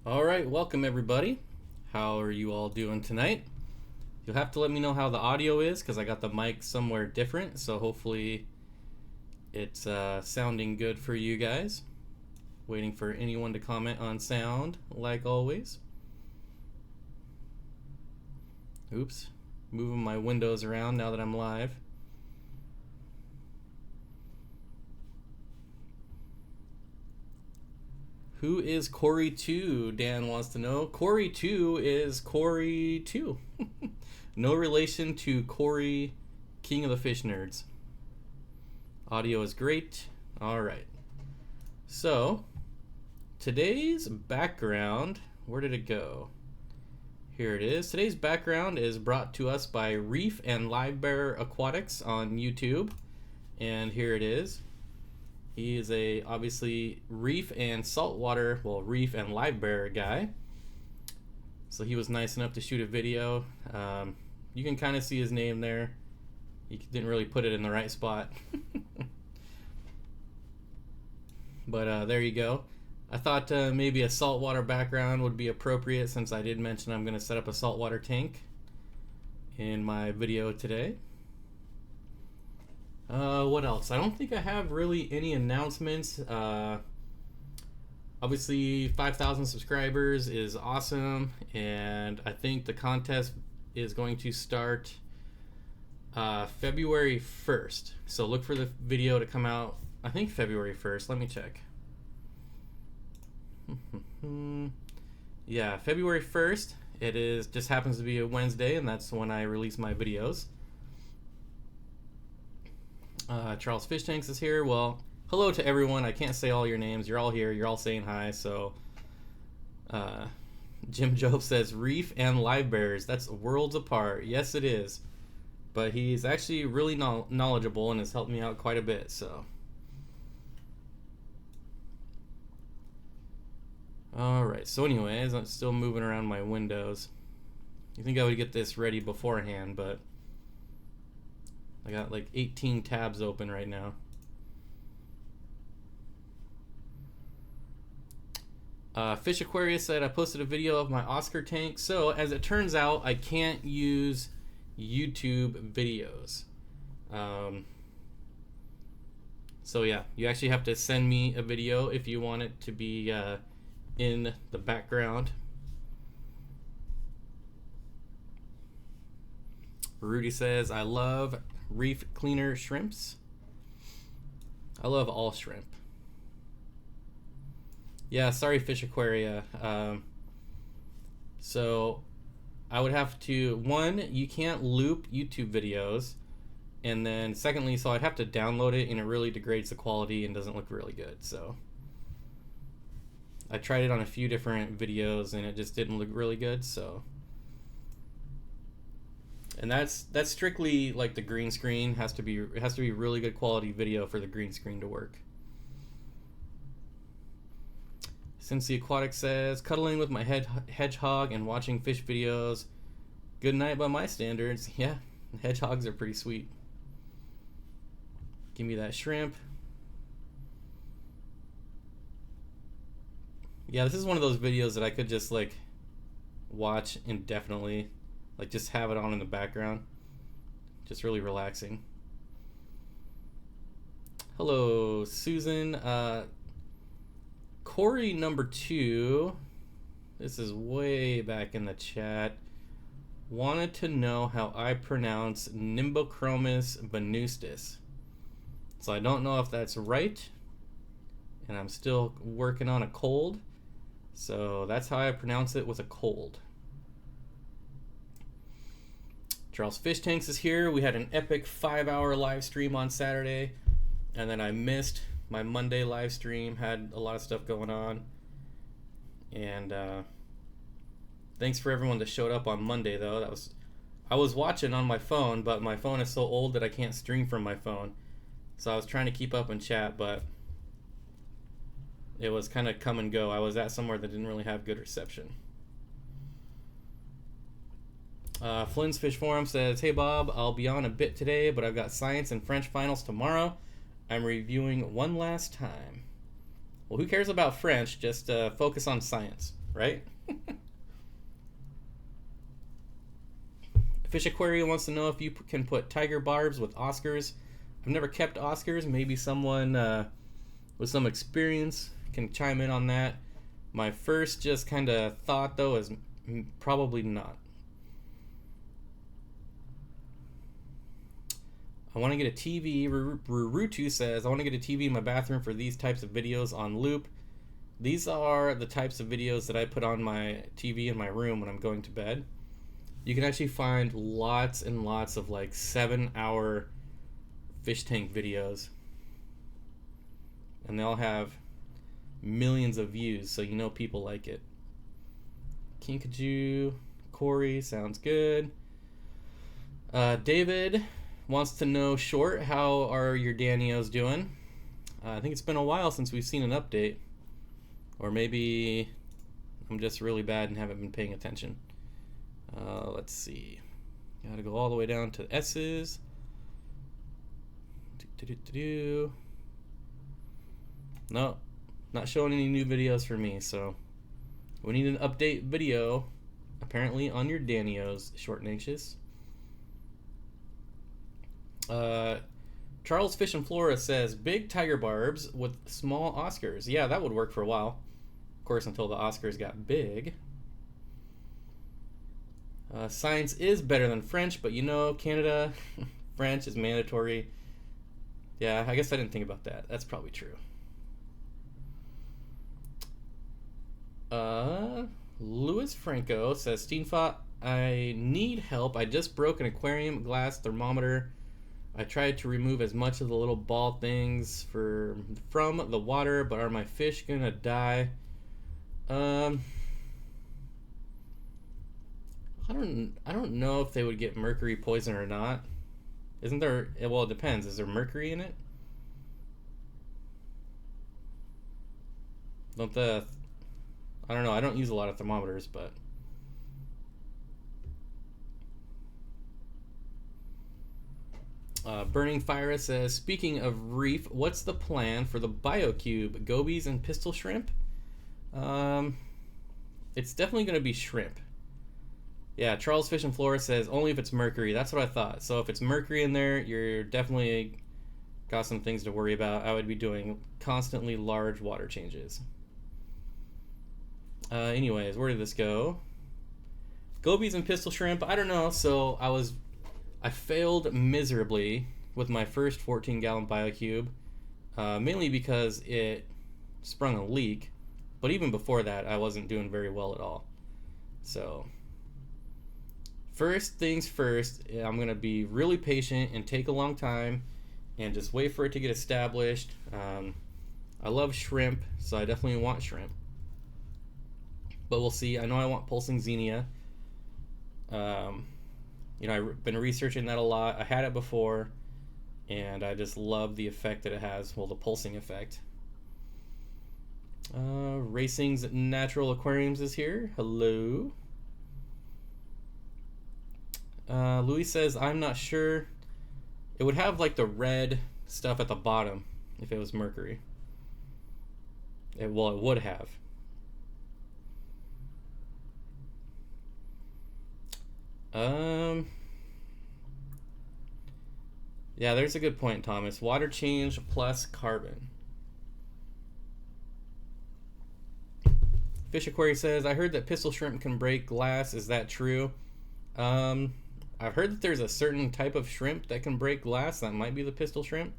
All right, welcome everybody. How are you all doing tonight? You'll have to let me know how the audio is because I got the mic somewhere different, so hopefully it's sounding good for you guys. Waiting for anyone to comment on sound, like always. Oops, moving my windows around now that I'm live. Who is Corey 2? Dan wants to know. Corey 2 is Corey 2. No relation to Corey, King of the Fish Nerds. Audio is great. All right. So, today's background, where did it go? Here it is. Today's background is brought to us by Reef Livebearer Aquatics on YouTube. And here it is. He is a obviously reef and saltwater, well, reef and livebearer guy. So he was nice enough to shoot a video. You can kind of see his name there. He didn't really put it in the right spot. But there you go. I thought maybe a saltwater background would be appropriate since I did mention I'm going to set up a saltwater tank in my video today. What else? I don't think I have really any announcements. Obviously 5,000 subscribers is awesome, and I think the contest is going to start February 1st. So look for the video to come out, I think February 1st. Let me check. Yeah, February 1st. It is just happens to be a Wednesday, and that's when I release my videos. Charles Fish Tanks is here. Well, hello to everyone. I can't say all your names. You're all here. You're all saying hi. So, Jim Job says Reef and Livebearers. That's worlds apart. Yes, it is. But he's actually really knowledgeable and has helped me out quite a bit. So, all right. So, anyways, I'm still moving around my windows. You think I would get this ready beforehand, but I got like 18 tabs open right now. Fish Aquarius said I posted a video of my Oscar tank. So as it turns out, I can't use YouTube videos. So yeah, you actually have to send me a video if you want it to be in the background. Rudy says I love reef cleaner shrimps. I love all shrimp. Yeah, sorry Fish Aquaria. So I would have to, one, you can't loop YouTube videos, and then secondly, so I'd have to download it and it really degrades the quality and doesn't look really good. So I tried it on a few different videos and it just didn't look really good. So, and that's strictly like the green screen. It has to be really good quality video for the green screen to work. Since the Aquatic says cuddling with my hedgehog and watching fish videos, good night by my standards. Yeah, hedgehogs are pretty sweet. Give me that shrimp. Yeah, this is one of those videos that I could just like watch indefinitely. Like just have it on in the background. Just really relaxing. Hello, Susan. Corey number 2. This is way back in the chat. Wanted to know how I pronounce Nimbochromis venustus. So I don't know if that's right. And I'm still working on a cold. So that's how I pronounce it, with a cold. Charles Fish Tanks is here. We had an epic 5-hour live stream on Saturday, and then I missed my Monday live stream. Had a lot of stuff going on, and thanks for everyone that showed up on Monday though. I was watching on my phone, but my phone is so old that I can't stream from my phone, so I was trying to keep up in chat, but it was kind of come and go. I was at somewhere that didn't really have good reception. Flynn's Fish Forum says, hey Bob, I'll be on a bit today, but I've got science and French finals tomorrow. I'm reviewing one last time. Well, who cares about French? Just focus on science, right? Fish Aquarium wants to know if you can put tiger barbs with Oscars. I've never kept Oscars. Maybe someone with some experience can chime in on that. My first just kind of thought, though, is probably not. I want to get a TV. Rurutu says, I want to get a TV in my bathroom for these types of videos on loop. These are the types of videos that I put on my TV in my room when I'm going to bed. You can actually find lots and lots of like 7-hour fish tank videos. And they all have millions of views, so you know people like it. Kinkajou, Corey, sounds good. David wants to know, short, how are your Danios doing? I think it's been a while since we've seen an update. Or maybe I'm just really bad and haven't been paying attention. Let's see. Gotta go all the way down to S's. No, not showing any new videos for me, so we need an update video, apparently, on your Danios, short and anxious. Charles Fish and Flora says, big tiger barbs with small Oscars. Yeah, that would work for a while. Of course, until the Oscars got big. Science is better than French, but you know, Canada, French is mandatory. Yeah, I guess I didn't think about that. That's probably true. Louis Franco says, Steenfott, I need help. I just broke an aquarium glass thermometer. I tried to remove as much of the little ball things from the water, but are my fish gonna die? I don't know if they would get mercury poison or not. Isn't there? Well, it depends. Is there mercury in it? I don't know. I don't use a lot of thermometers, but Burning Fire says, speaking of reef, what's the plan for the BioCube? Gobies and pistol shrimp? It's definitely going to be shrimp. Yeah, Charles Fish and Flora says, only if it's mercury. That's what I thought. So if it's mercury in there, you're definitely got some things to worry about. I would be doing constantly large water changes. Anyways, where did this go? Gobies and pistol shrimp, I don't know. So I failed miserably with my first 14-gallon BioCube, mainly because it sprung a leak. But even before that, I wasn't doing very well at all. So first things first, I'm going to be really patient and take a long time and just wait for it to get established. I love shrimp, so I definitely want shrimp. But we'll see. I know I want pulsing xenia. I've been researching that a lot. I had it before, and I just love the effect that it has. Well, the pulsing effect. Racing's Natural Aquariums is here. Hello. Louis says, I'm not sure. It would have like the red stuff at the bottom if it was mercury. It would have. Yeah, there's a good point, Thomas. Water change plus carbon. Fish Aquarium says, I heard that pistol shrimp can break glass. Is that true? I've heard that there's a certain type of shrimp that can break glass. That might be the pistol shrimp.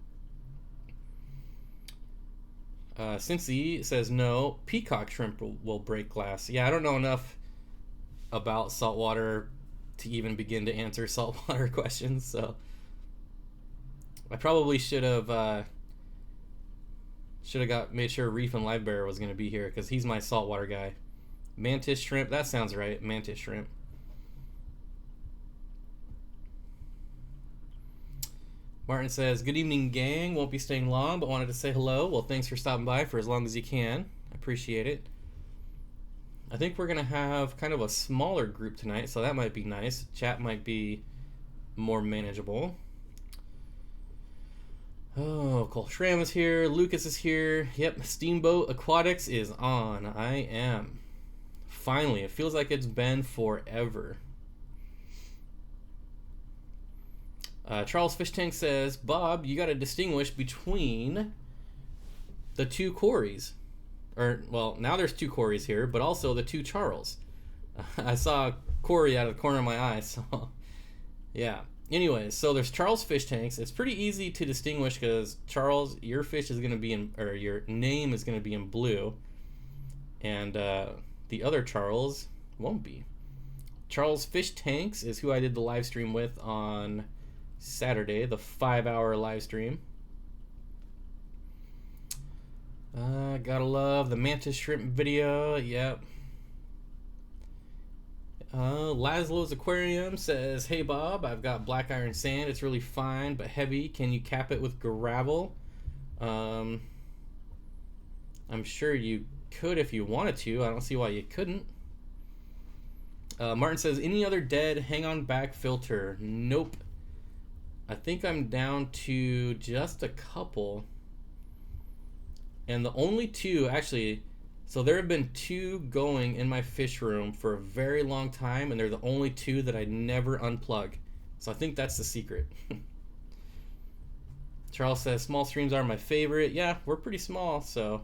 Cincy says no. Peacock shrimp will break glass. Yeah, I don't know enough about saltwater to even begin to answer saltwater questions, so I probably should have made sure Reef and Livebearer was going to be here, because he's my saltwater guy. Mantis shrimp, that sounds right. Mantis shrimp. Martin says, good evening, gang. Won't be staying long, but wanted to say hello. Well, thanks for stopping by for as long as you can. I appreciate it. I think we're going to have kind of a smaller group tonight, so that might be nice. Chat might be more manageable. Oh, Cole Schramm is here. Lucas is here. Yep, Steamboat Aquatics is on. I am. Finally, it feels like it's been forever. Charles Fish Tank says, Bob, you got to distinguish between the two Corys. Or, well, now there's two Corys here, but also the two Charles. I saw Corey out of the corner of my eye, so yeah. Anyways, so there's Charles Fish Tanks. It's pretty easy to distinguish because Charles, your fish is going to be in, or your name is going to be in blue, and the other Charles won't be. Charles Fish Tanks is who I did the live stream with on Saturday, the 5-hour live stream. Gotta love the mantis shrimp video. Yep. Laszlo's Aquarium says, hey Bob, I've got black iron sand. It's really fine but heavy. Can you cap it with gravel? I'm sure you could if you wanted to. I don't see why you couldn't. Martin says, any other dead hang on back filter? Nope. I think I'm down to just a couple. And the only two, actually, so there have been two going in my fish room for a very long time, and they're the only two that I never unplug. So I think that's the secret. Charles says, small streams are my favorite. Yeah, we're pretty small, so.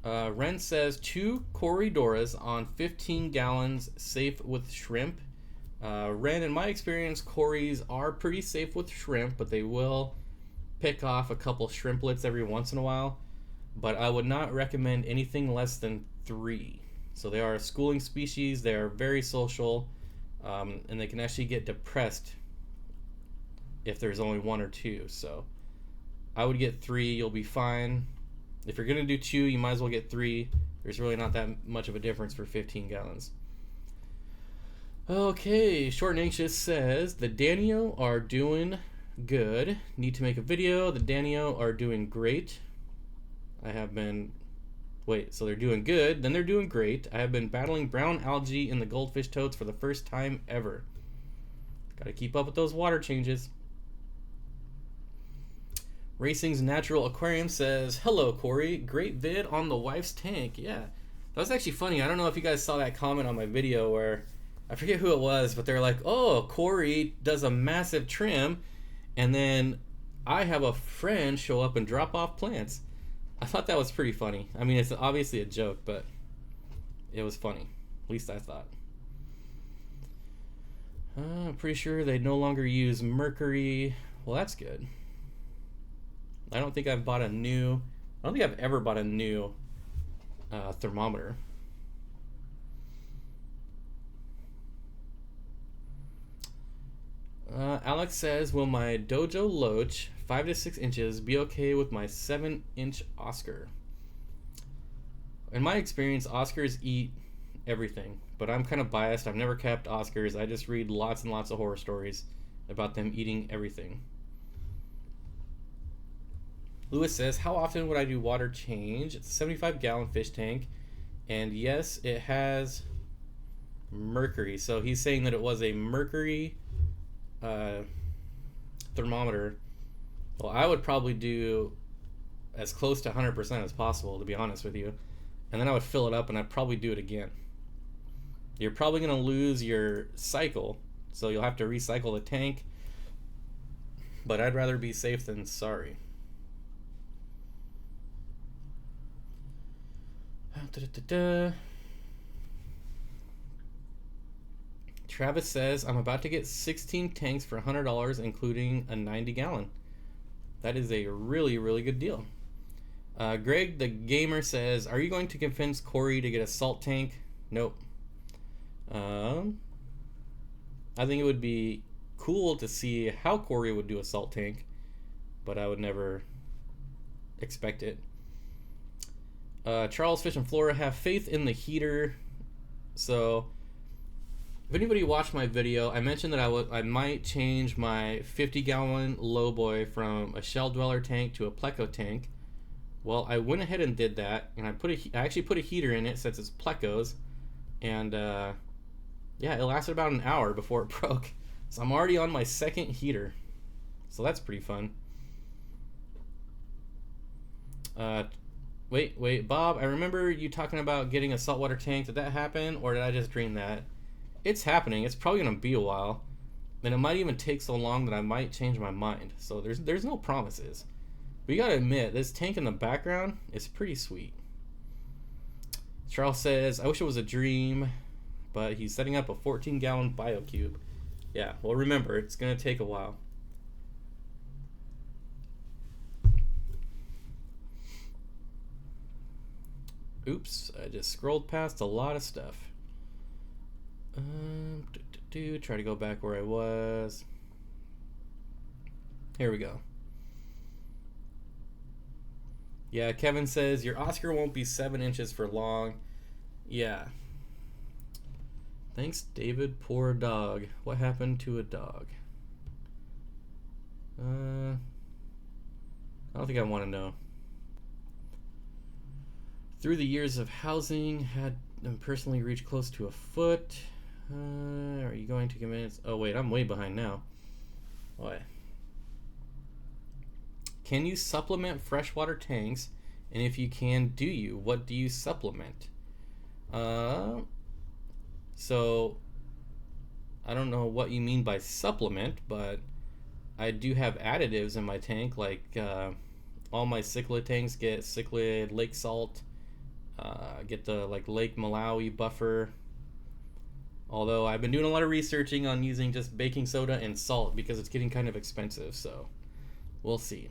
Ren says, 2 Corridoras on 15 gallons, safe with shrimp. Ren, in my experience, Corys are pretty safe with shrimp, but they will pick off a couple shrimplets every once in a while. But I would not recommend anything less than 3. So they are a schooling species. They are very social, and they can actually get depressed if there's only 1 or 2. So I would get 3. You'll be fine. If you're going to do 2, you might as well get 3. There's really not that much of a difference for 15 gallons. Okay, Short and Anxious says, the Danio are doing good. Need to make a video. The Danio are doing great. I have been... Wait, so they're doing good, then they're doing great. I have been battling brown algae in the goldfish toads for the first time ever. Gotta keep up with those water changes. Racing's Natural Aquarium says, hello, Corey. Great vid on the wife's tank. Yeah, that was actually funny. I don't know if you guys saw that comment on my video where, I forget who it was, but they're like, oh, Corey does a massive trim, and then I have a friend show up and drop off plants. I thought that was pretty funny. I mean, it's obviously a joke, but it was funny. At least I thought. I'm pretty sure they no longer use mercury. Well, that's good. I don't think I've ever bought a new thermometer. Alex says, will my Dojo Loach 5 to 6 inches be okay with my 7-inch Oscar? In my experience, Oscars eat everything, but I'm kind of biased. I've never kept Oscars. I just read lots and lots of horror stories about them eating everything. Lewis says, how often would I do water change? It's a 75-gallon fish tank, and yes, it has mercury. So he's saying that it was a mercury thermometer. Well, I would probably do as close to 100% as possible, to be honest with you. And then I would fill it up, and I'd probably do it again. You're probably going to lose your cycle, so you'll have to recycle the tank. But I'd rather be safe than sorry. Travis says, I'm about to get 16 tanks for $100, including a 90-gallon. That is a really, really good deal. Greg the Gamer says, are you going to convince Corey to get a salt tank? Nope. I think it would be cool to see how Corey would do a salt tank, but I would never expect it. Charles Fish and Flora, have faith in the heater. So if anybody watched my video, I mentioned that I might change my 50-gallon lowboy from a shell dweller tank to a pleco tank. Well, I went ahead and did that, and I actually put a heater in it since it's plecos, and yeah, it lasted about an hour before it broke. So I'm already on my second heater, so that's pretty fun. Wait, Bob, I remember you talking about getting a saltwater tank. Did that happen, or did I just dream that? It's happening. It's probably gonna be a while, and it might even take so long that I might change my mind. So there's no promises. But you gotta admit, this tank in the background is pretty sweet. Charles says, I wish it was a dream, but he's setting up a 14-gallon biocube. Yeah, well, remember, it's gonna take a while. Oops, I just scrolled past a lot of stuff. Try to go back where I was. Here we go. Yeah, Kevin says, your Oscar won't be 7 inches for long. Yeah. Thanks, David. Poor dog. What happened to a dog? I don't think I want to know. Through the years of housing, had personally reached close to a foot. Are you going to commit? Oh wait, I'm way behind now. What? Can you supplement freshwater tanks? And if you can, do you? What do you supplement? So I don't know what you mean by supplement, but I do have additives in my tank. Like all my cichlid tanks get cichlid lake salt. Get the Lake Malawi buffer. Although I've been doing a lot of researching on using just baking soda and salt because it's getting kind of expensive, so we'll see.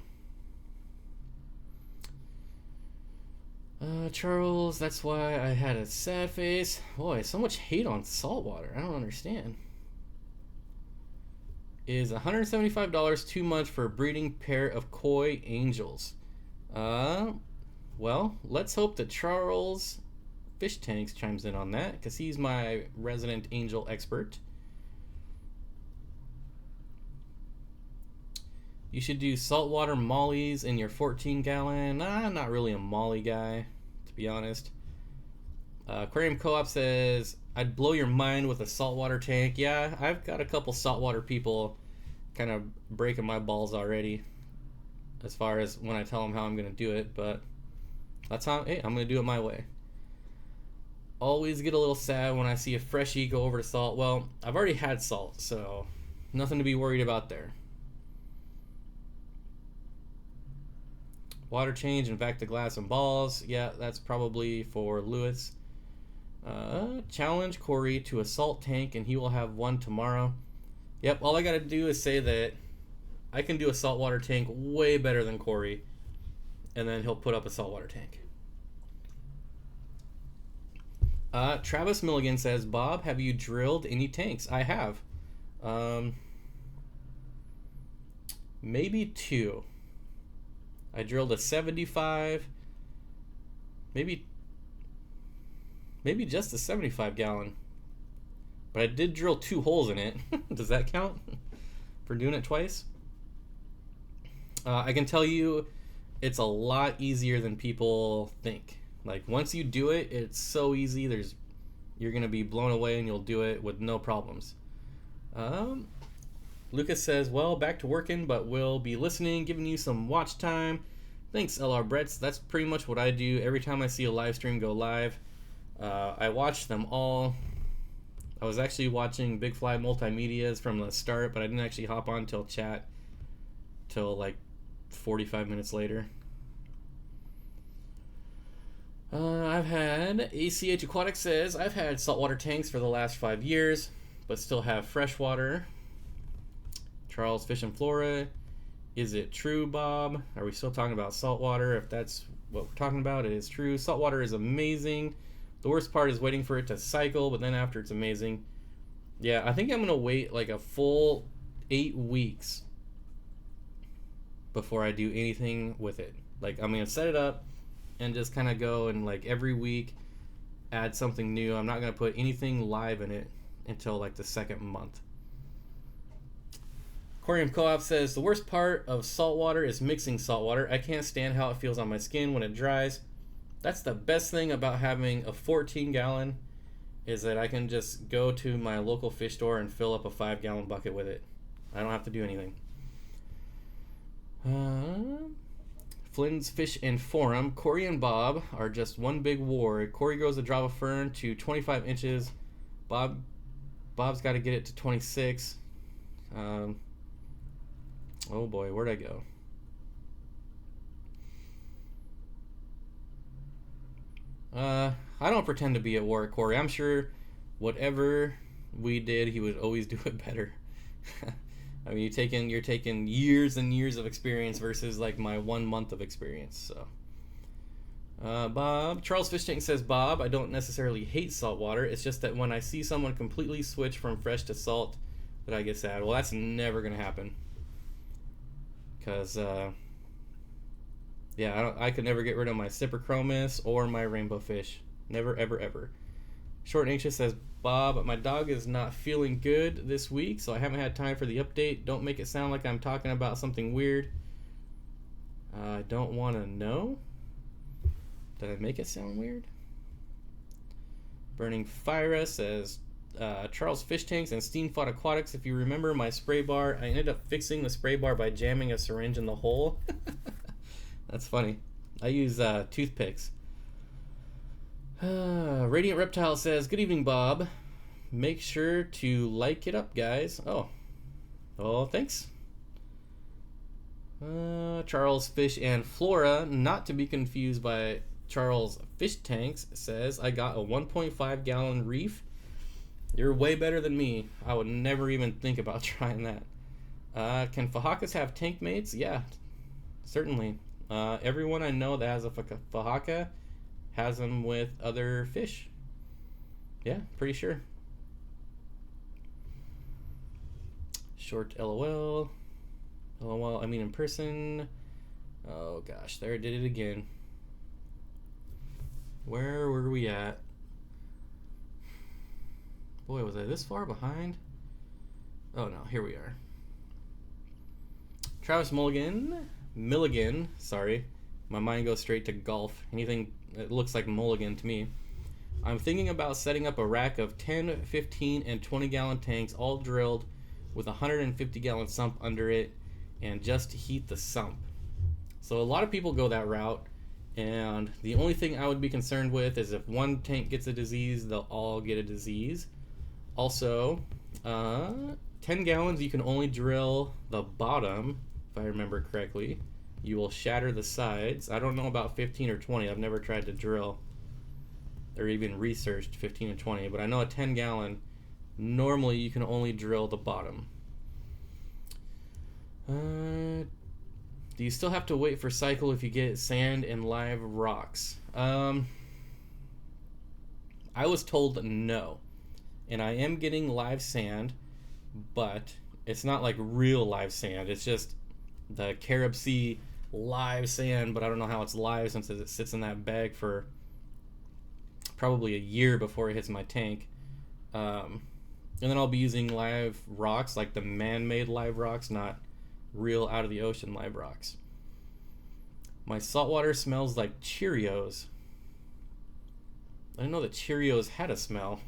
Charles, that's why I had a sad face. Boy, so much hate on saltwater. I don't understand. Is $175 too much for a breeding pair of koi angels? Well, let's hope that Charles Fish Tanks chimes in on that, because he's my resident angel expert. You should do saltwater mollies in your 14-gallon. I'm not really a molly guy, to be honest. Aquarium Co-op says, I'd blow your mind with a saltwater tank. Yeah, I've got a couple saltwater people kind of breaking my balls already as far as when I tell them how I'm going to do it, but that's how, hey, I'm going to do it my way. Always get a little sad when I see a freshie go over to salt. Well, I've already had salt, so nothing to be worried about there. Water change and back to glass and balls. Yeah, that's probably for Lewis. Challenge Corey to a salt tank and he will have one tomorrow. Yep, all I gotta do is say that I can do a saltwater tank way better than Corey, and then he'll put up a saltwater tank. Travis Milligan says, Bob, have you drilled any tanks? I have. Maybe 2. I drilled a 75, maybe just a 75-gallon. But I did drill 2 holes in it. Does that count for doing it twice? I can tell you it's a lot easier than people think. Like, once you do it, it's so easy. You're going to be blown away and you'll do it with no problems. Lucas says, well, back to working, but we'll be listening, giving you some watch time. Thanks, LR Bretts. That's pretty much what I do. Every time I see a live stream go live, I watch them all. I was actually watching Big Fly Multimedia's from the start, but I didn't actually hop on till chat till like 45 minutes later. I've had ACH Aquatics says, I've had saltwater tanks for the last 5 years, but still have freshwater. Charles Fish and Flora, is it true, Bob? Are we still talking about saltwater? If that's what we're talking about, it is true. Saltwater is amazing. The worst part is waiting for it to cycle, but then after it's amazing. Yeah, I think I'm going to wait like a full 8 weeks before I do anything with it. Like, I'm going to set it up and just kind of go and like every week add something new. I'm not going to put anything live in it until like the 2nd month. Aquarium Co-op says, the worst part of saltwater is mixing saltwater. I can't stand how it feels on my skin when it dries. That's the best thing about having a 14-gallon is that I can just go to my local fish store and fill up a 5-gallon bucket with it. I don't have to do anything. Flynn's Fish and Forum. Corey and Bob are just one big war. Corey grows a Java fern to 25 inches. Bob's got to get it to 26. Oh boy, where'd I go? I don't pretend to be at war with Corey. I'm sure whatever we did, he would always do it better. I mean, you're taking years and years of experience versus like my 1 month of experience. So, Bob Charles Fish Tank says, Bob, I don't necessarily hate saltwater. It's just that when I see someone completely switch from fresh to salt, that I get sad. Well, that's never gonna happen. Cause yeah, I could never get rid of my Cyprichromis or my rainbow fish. Never, ever, ever. Short and Anxious says, Bob, my dog is not feeling good this week, so I haven't had time for the update. Don't make it sound like I'm talking about something weird. I don't want to know. Did I make it sound weird? Burning Fira says, Charles Fish Tanks and Steenfott Aquatics. If you remember my spray bar, I ended up fixing the spray bar by jamming a syringe in the hole. That's funny. I use toothpicks. Radiant Reptile says, good evening, Bob. Make sure to like it up, guys. Oh, thanks. Charles Fish and Flora, not to be confused by Charles Fish Tanks, says, I got a 1.5 gallon reef. You're way better than me. I would never even think about trying that. Can Fahakas have tank mates? Yeah, certainly. Everyone I know that has a Fahaka has them with other fish. Yeah, pretty sure. Short LOL. LOL, I mean in person. Oh gosh, there I did it again. Where were we at? Boy, was I this far behind? Oh no, here we are. Travis Milligan, sorry. My mind goes straight to golf. Anything that looks like mulligan to me. I'm thinking about setting up a rack of 10, 15, and 20 gallon tanks all drilled with a 150 gallon sump under it and just heat the sump. So a lot of people go that route, and the only thing I would be concerned with is if one tank gets a disease, they'll all get a disease. Also, 10 gallons you can only drill the bottom, if I remember correctly. You will shatter the sides. I don't know about 15 or 20. I've never tried to drill or even researched 15 and 20, but I know a 10 gallon, normally you can only drill the bottom. Do you still have to wait for cycle if you get sand and live rocks? I was told no. And I am getting live sand, but it's not like real live sand. It's just the Carib Sea live sand, but I don't know how it's live since it sits in that bag for probably a year before it hits my tank. And then I'll be using live rocks, like the man-made live rocks, not real out of the ocean live rocks. My saltwater smells like Cheerios. I didn't know that Cheerios had a smell.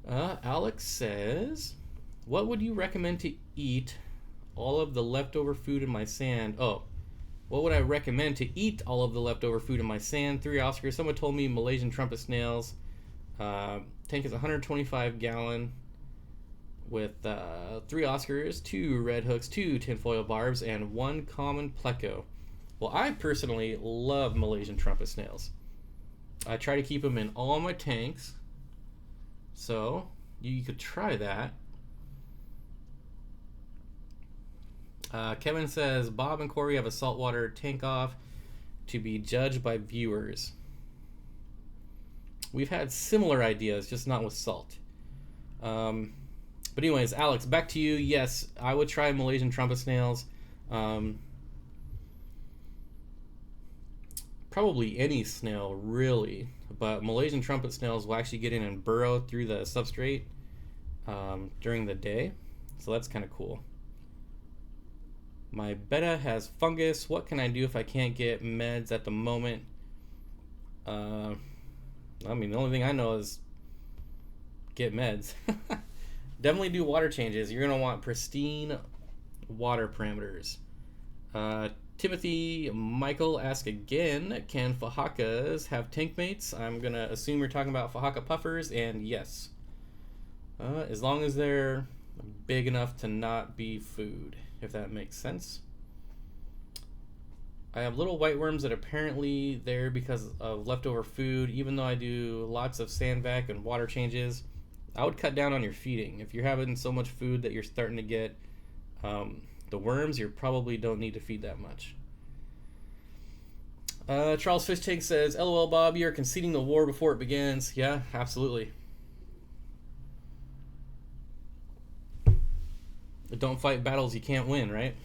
Alex says, what would you recommend to eat all of the leftover food in my sand? Oh, what would I recommend to eat all of the leftover food in my sand? 3 Oscars. Someone told me Malaysian trumpet snails. Tank is 125 gallon with 3 Oscars, 2 red hooks, 2 tinfoil barbs, and 1 common pleco. Well, I personally love Malaysian trumpet snails. I try to keep them in all my tanks, so you could try that. Kevin says, Bob and Corey have a saltwater tank off to be judged by viewers. We've had similar ideas, just not with salt. But anyways, Alex, back to you. Yes, I would try Malaysian trumpet snails. Probably any snail, really. But Malaysian trumpet snails will actually get in and burrow through the substrate during the day. So that's kind of cool. My betta has fungus. What can I do if I can't get meds at the moment? I mean, the only thing I know is get meds. Definitely do water changes. You're going to want pristine water parameters. Timothy Michael ask again, can fahakas have tank mates? I'm going to assume you're talking about fahaka puffers, and yes. As long as they're big enough to not be food, if that makes sense. I have little white worms that apparently they're because of leftover food. Even though I do lots of sand vac and water changes, I would cut down on your feeding. If you're having so much food that you're starting to get the worms, you probably don't need to feed that much. Charles Fish Tank says, LOL Bob, you're conceding the war before it begins. Yeah, absolutely. Don't fight battles you can't win, right?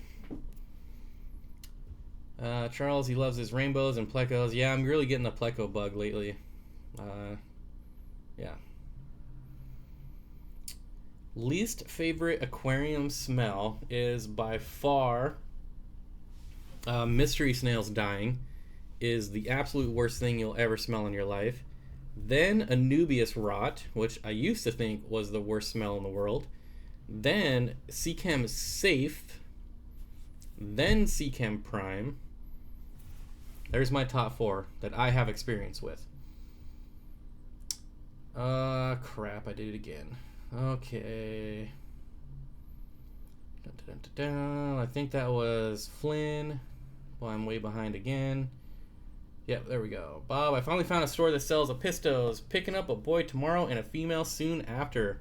Charles, he loves his rainbows and plecos. Yeah, I'm really getting the pleco bug lately. Yeah. Least favorite aquarium smell is by far mystery snails dying is the absolute worst thing you'll ever smell in your life. Then Anubias rot, which I used to think was the worst smell in the world. Then Seachem safe. Then Seachem prime. There's my top 4 that I have experience with. Crap, I did it again. Okay. Dun, dun, dun, dun. I think that was Flynn. Well, I'm way behind again. Yep, there we go. Bob, I finally found a store that sells Apistos. Picking up a boy tomorrow and a female soon after.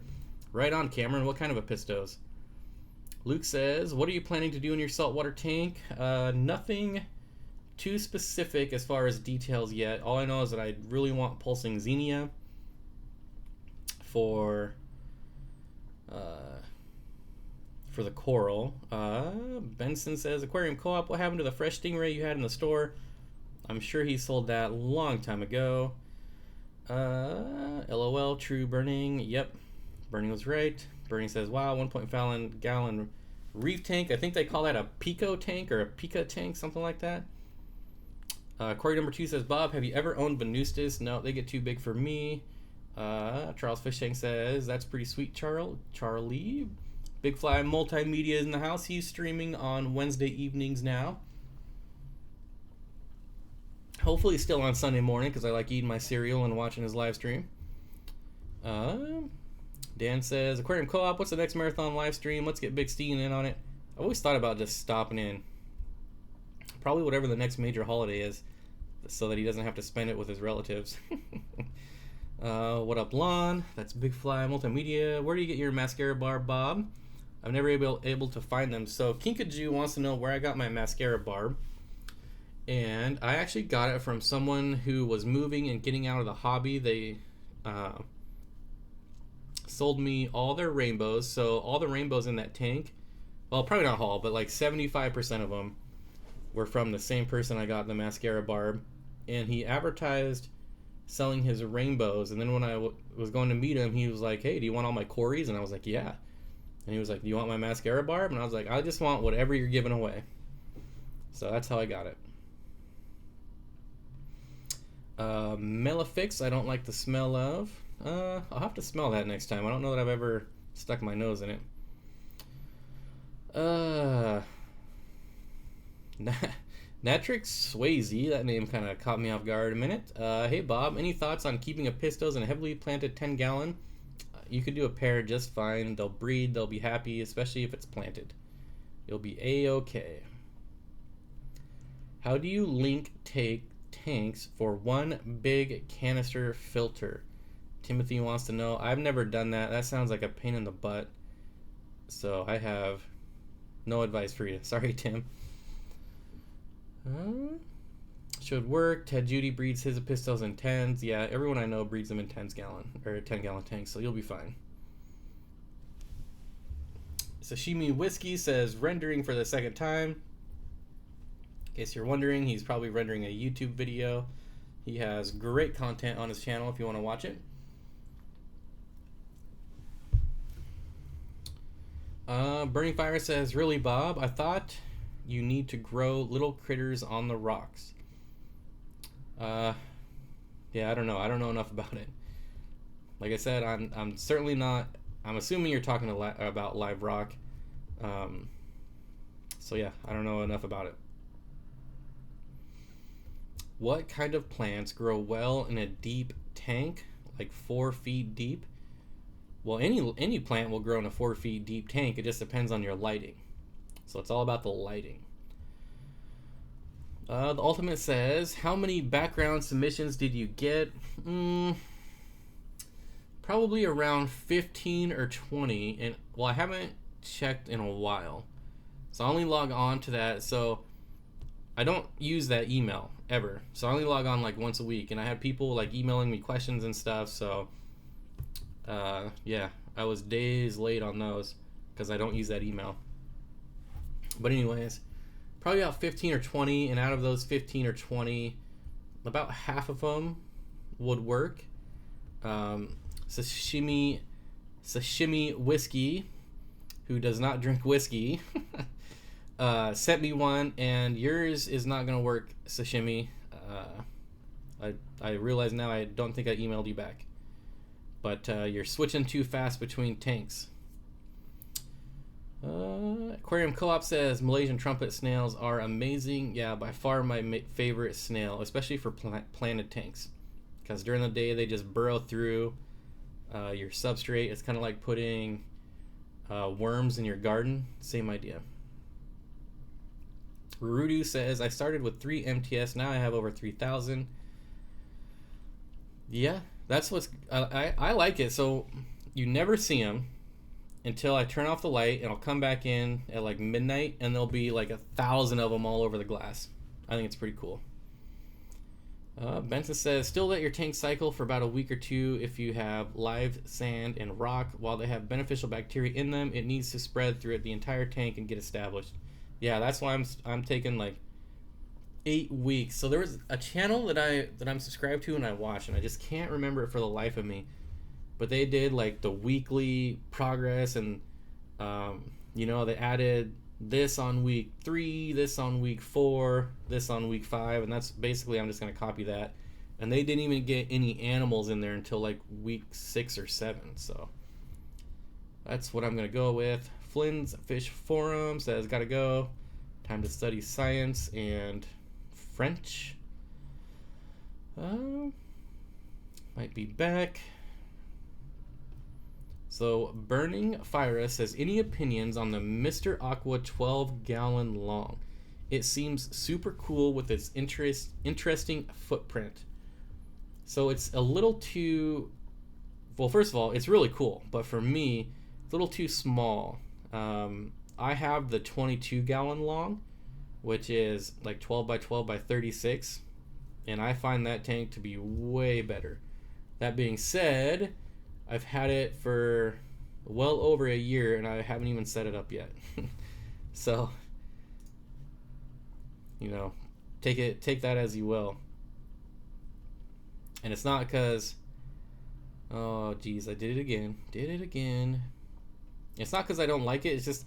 Right on, Cameron. What kind of Apistos? Luke says, what are you planning to do in your saltwater tank? Nothing too specific as far as details yet. All I know is that I really want pulsing Xenia for the coral. Benson says, Aquarium Co-op, what happened to the fresh stingray you had in the store? I'm sure he sold that a long time ago. LOL, true burning. Yep, burning was right. Burning says, wow, 1.5 gallon reef tank. I think they call that a pico tank or a pica tank, something like that. Corey number 2 says, Bob, have you ever owned Venustus? No, they get too big for me. Charles Fish Tank says, that's pretty sweet, Charlie. Big Fly Multimedia is in the house. He's streaming on Wednesday evenings now. Hopefully still on Sunday morning because I like eating my cereal and watching his live stream. Dan says, Aquarium Co-op, what's the next marathon live stream? Let's get Big Steen in on it. I always thought about just stopping in. Probably whatever the next major holiday is, so that he doesn't have to spend it with his relatives. What up, Lon? That's Big Fly Multimedia. Where do you get your mascara bar, Bob? I've never able to find them. So Kinkaju wants to know where I got my mascara barb. And I actually got it from someone who was moving and getting out of the hobby. They sold me all their rainbows. So all the rainbows in that tank, well, probably not all, but like 75% of them were from the same person I got the mascara barb. And he advertised selling his rainbows. And then when I was going to meet him, he was like, hey, do you want all my Corys? And I was like, yeah. And he was like, do you want my mascara barb? And I was like, I just want whatever you're giving away. So that's how I got it. Melifix, I don't like the smell of. I'll have to smell that next time. I don't know that I've ever stuck my nose in it. Natrix Swayze, that name kind of caught me off guard a minute. Hey Bob, any thoughts on keeping Apistos in a heavily planted 10 gallon? You could do a pair just fine. They'll breed, they'll be happy, especially if it's planted. You'll be a-okay. How do you link tanks for one big canister filter? Timothy wants to know. I've never done that. That sounds like a pain in the butt. So I have no advice for you. Sorry, Tim. Should work. Ted Judy breeds his Apistos in 10s. Yeah, everyone I know breeds them in 10 gallon tanks, so you'll be fine. Sashimi Whiskey says rendering for the second time. In case you're wondering, he's probably rendering a YouTube video. He has great content on his channel if you want to watch it. Burning Fire says, really, Bob? I thought you need to grow little critters on the rocks. Yeah, I don't know. I don't know enough about it. Like I said, I'm certainly not. I'm assuming you're talking about live rock. So yeah, I don't know enough about it. what kind of plants grow well in a deep tank, like 4 feet deep? Well, any plant will grow in a 4 feet deep tank. It just depends on your lighting. So it's all about the lighting. The Ultimate says, how many background submissions did you get? Probably around 15 or 20. And well, I haven't checked in a while, so I only log on to that. So I don't use that email ever. So I only log on like once a week, and I had people like emailing me questions and stuff. So yeah, I was days late on those because I don't use that email. But anyways, probably about 15 or 20, and out of those 15 or 20, about half of them would work. Sashimi Whiskey, who does not drink whiskey, sent me one, and yours is not going to work, Sashimi. I realize now I don't think I emailed you back. But you're switching too fast between tanks. Aquarium Co-op says Malaysian trumpet snails are amazing. Yeah, by far my favorite snail, especially for planted tanks, because during the day they just burrow through your substrate. It's kind of like putting worms in your garden. Same idea. Rudu says, I started with 3 MTS, now I have over 3,000. Yeah, that's what's I like it. So you never see them until I turn off the light, and I'll come back in at like midnight, and there'll be like 1,000 of them all over the glass. I think it's pretty cool. Benson says, still let your tank cycle for about a week or two. If you have live sand and rock, while they have beneficial bacteria in them, it needs to spread throughout the entire tank and get established. Yeah, that's why I'm taking like 8 weeks. So there was a channel that I'm subscribed to and I watch, and I just can't remember it for the life of me. But they did like the weekly progress, and they added this on week 3, this on week 4, this on week 5, and that's basically, I'm just going to copy that. And they didn't even get any animals in there until like week 6 or 7, so that's what I'm going to go with. Flynn's Fish Forum says, gotta go. Time to study science and French. Might be back. So Burning Fire says, any opinions on the Mr. Aqua 12-gallon long? It seems super cool with its interesting footprint. So it's a little too, well, first of all, it's really cool, but for me, it's a little too small. I have the 22-gallon long, which is like 12 by 12 by 36, and I find that tank to be way better. That being said, I've had it for well over a year, and I haven't even set it up yet. So, take that as you will. And it's not because, oh geez, I did it again. It's not because I don't like it. It's just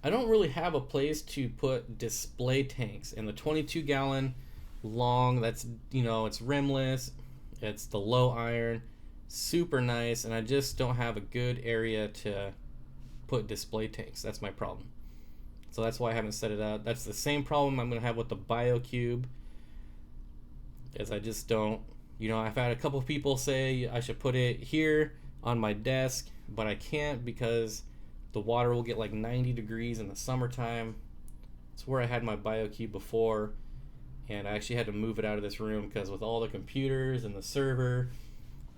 I don't really have a place to put display tanks. And the 22-gallon long, that's, it's rimless, it's the low iron, super nice, and I just don't have a good area to put display tanks. That's my problem. So that's why I haven't set it up. That's the same problem I'm going to have with the BioCube, is I just don't, I've had a couple of people say I should put it here on my desk, but I can't because the water will get like 90 degrees in the summertime. It's where I had my BioCube before, and I actually had to move it out of this room because with all the computers and the server,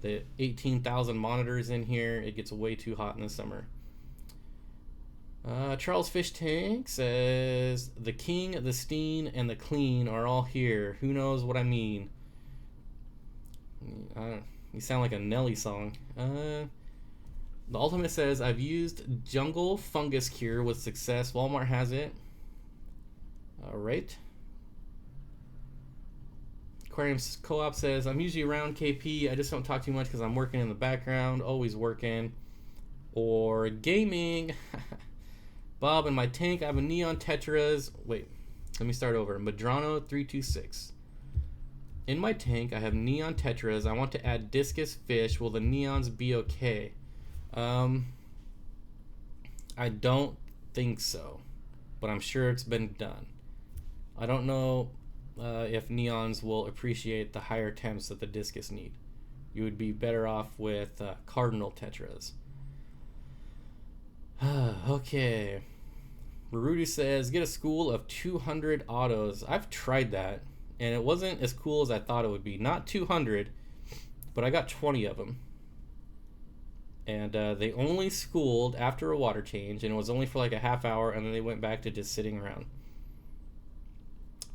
the 18,000 monitors in here, it gets way too hot in the summer. Charles Fish Tank says, the King, the Steen, and the Clean are all here. Who knows what I mean? You sound like a Nelly song. The Ultimate says, I've used Jungle Fungus Cure with success. Walmart has it. Alright. Aquarium Co-op says, I'm usually around KP. I just don't talk too much because I'm working in the background. Always working. Or gaming. Bob, in my tank, I have a Neon Tetras. Wait, let me start over. Madrano 326. In my tank, I have Neon Tetras. I want to add Discus Fish. Will the Neons be okay? I don't think so, but I'm sure it's been done. I don't know if neons will appreciate the higher temps that the discus need. You would be better off with cardinal tetras. Okay. Rudy says, get a school of 200 autos. I've tried that, and it wasn't as cool as I thought it would be. Not 200, but I got 20 of them. And they only schooled after a water change, and it was only for like a half hour, and then they went back to just sitting around.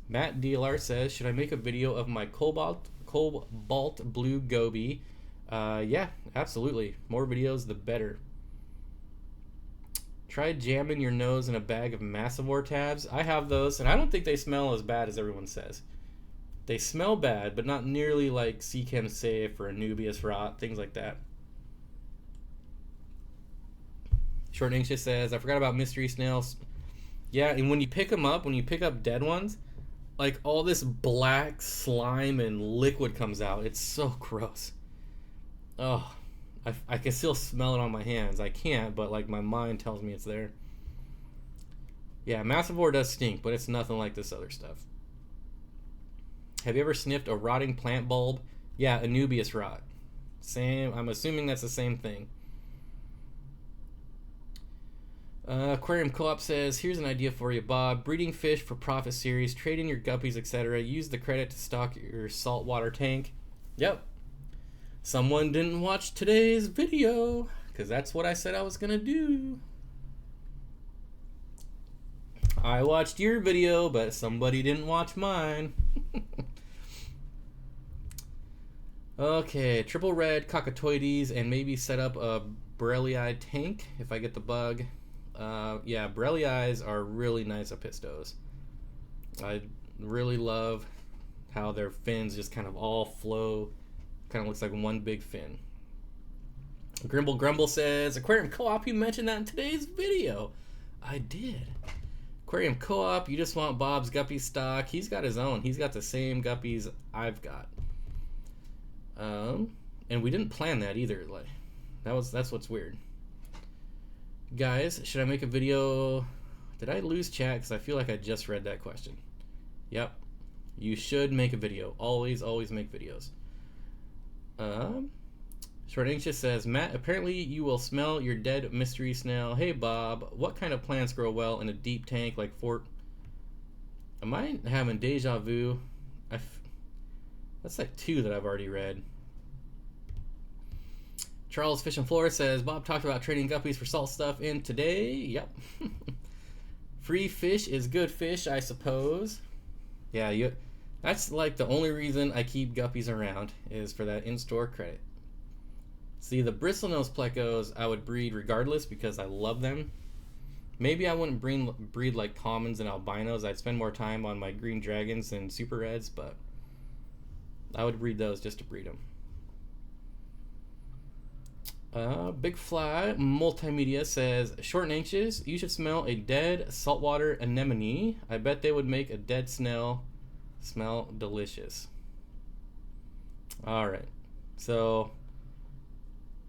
Matt DLR says, should I make a video of my cobalt blue goby? Yeah, absolutely. More videos, the better. Try jamming your nose in a bag of Massivore tabs. I have those, and I don't think they smell as bad as everyone says. They smell bad, but not nearly like Seachem Safe or Anubias Rot, things like that. Short Anxious says, I forgot about mystery snails. Yeah, and when you pick them up, when you pick up dead ones, like all this black slime and liquid comes out. It's so gross. Oh, I can still smell it on my hands. I can't, but like my mind tells me it's there. Yeah, Massivore does stink, but it's nothing like this other stuff. Have you ever sniffed a rotting plant bulb? Yeah, Anubias rot. Same. I'm assuming that's the same thing. Aquarium Co-op says, here's an idea for you, Bob. Breeding fish for profit series, trade in your guppies, etc. Use the credit to stock your saltwater tank. Yep. Someone didn't watch today's video, because that's what I said I was going to do. I watched your video, but somebody didn't watch mine. Okay, triple red cockatoides, and maybe set up a Borellii tank if I get the bug. Yeah, Borelliis are really nice apistos. I really love how their fins just kind of all flow. Kind of looks like one big fin. Grimble Grumble says, Aquarium Co-op, you mentioned that in today's video. I did. Aquarium Co-op, you just want Bob's guppy stock. He's got his own. He's got the same guppies I've got. And we didn't plan that either. Like, that's what's weird. Guys, should I make a video? Did I lose chat? Because I feel like I just read that question. Yep. You should make a video. Always make videos. Short Anxious says, Matt, apparently you will smell your dead mystery snail. Hey, Bob, what kind of plants grow well in a deep tank like Fort? Am I having deja vu? That's like 2 that I've already read. Charles Fish and Flora says, Bob talked about trading guppies for salt stuff in today. Yep. Free fish is good fish, I suppose. Yeah, that's like the only reason I keep guppies around is for that in-store credit. See, the bristlenose plecos I would breed regardless because I love them. Maybe I wouldn't breed like commons and albinos. I'd spend more time on my green dragons and super reds, but I would breed those just to breed them. Big Fly Multimedia says, Short and Anxious, you should smell a dead saltwater anemone. I bet they would make a dead snail smell delicious. Alright, so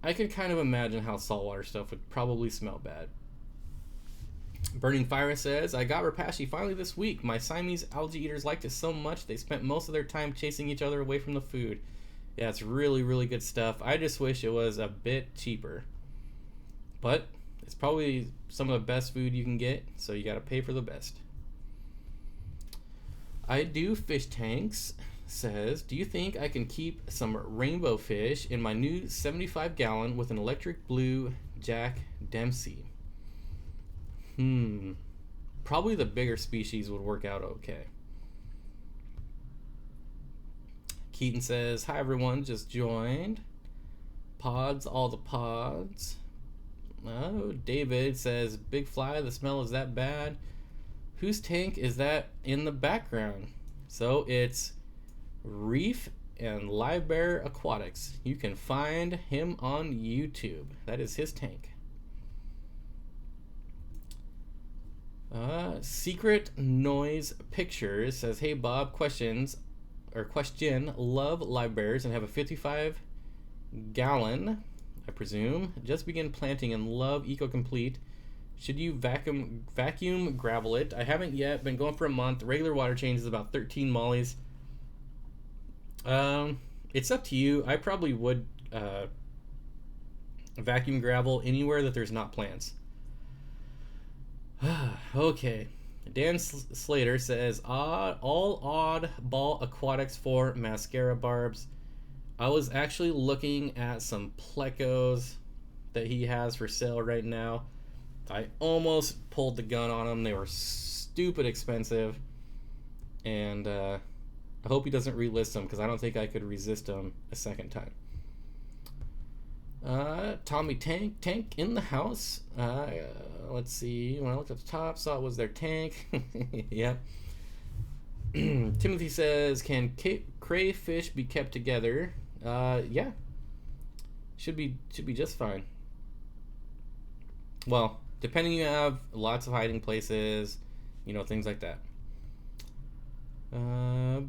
I could kind of imagine how saltwater stuff would probably smell bad. Burning Fire says, I got Rapashi finally this week. My Siamese algae eaters liked it so much they spent most of their time chasing each other away from the food. Yeah, it's really good stuff. I just wish it was a bit cheaper. But it's probably some of the best food you can get, so you gotta pay for the best. I Do Fish Tanks says, do you think I can keep some rainbow fish in my new 75-gallon with an electric blue Jack Dempsey? Probably the bigger species would work out okay. Keaton says, hi everyone, just joined. Pods, all the pods. Oh, David says, Big Fly, the smell is that bad. Whose tank is that in the background? So it's Reef and Livebearer Aquatics. You can find him on YouTube. That is his tank. Secret Noise Pictures says, hey Bob, question, love Livebearers and have a 55-gallon, I presume. Just begin planting and love Eco Complete. Should you vacuum gravel it? I haven't yet. Been going for a month. Regular water change is about 13 mollies. It's up to you. I probably would vacuum gravel anywhere that there's not plants. Okay. Dan Slater says, all oddball aquatics for mascara barbs. I was actually looking at some plecos that he has for sale right now. I almost pulled the gun on them. They were stupid expensive. And I hope he doesn't relist them, because I don't think I could resist them a second time. Tommy Tank in the house. Let's see. When I looked at the top, saw it was their tank. Yep. Timothy says, can crayfish be kept together? Yeah. Should be just fine. Well, depending, you have lots of hiding places, things like that.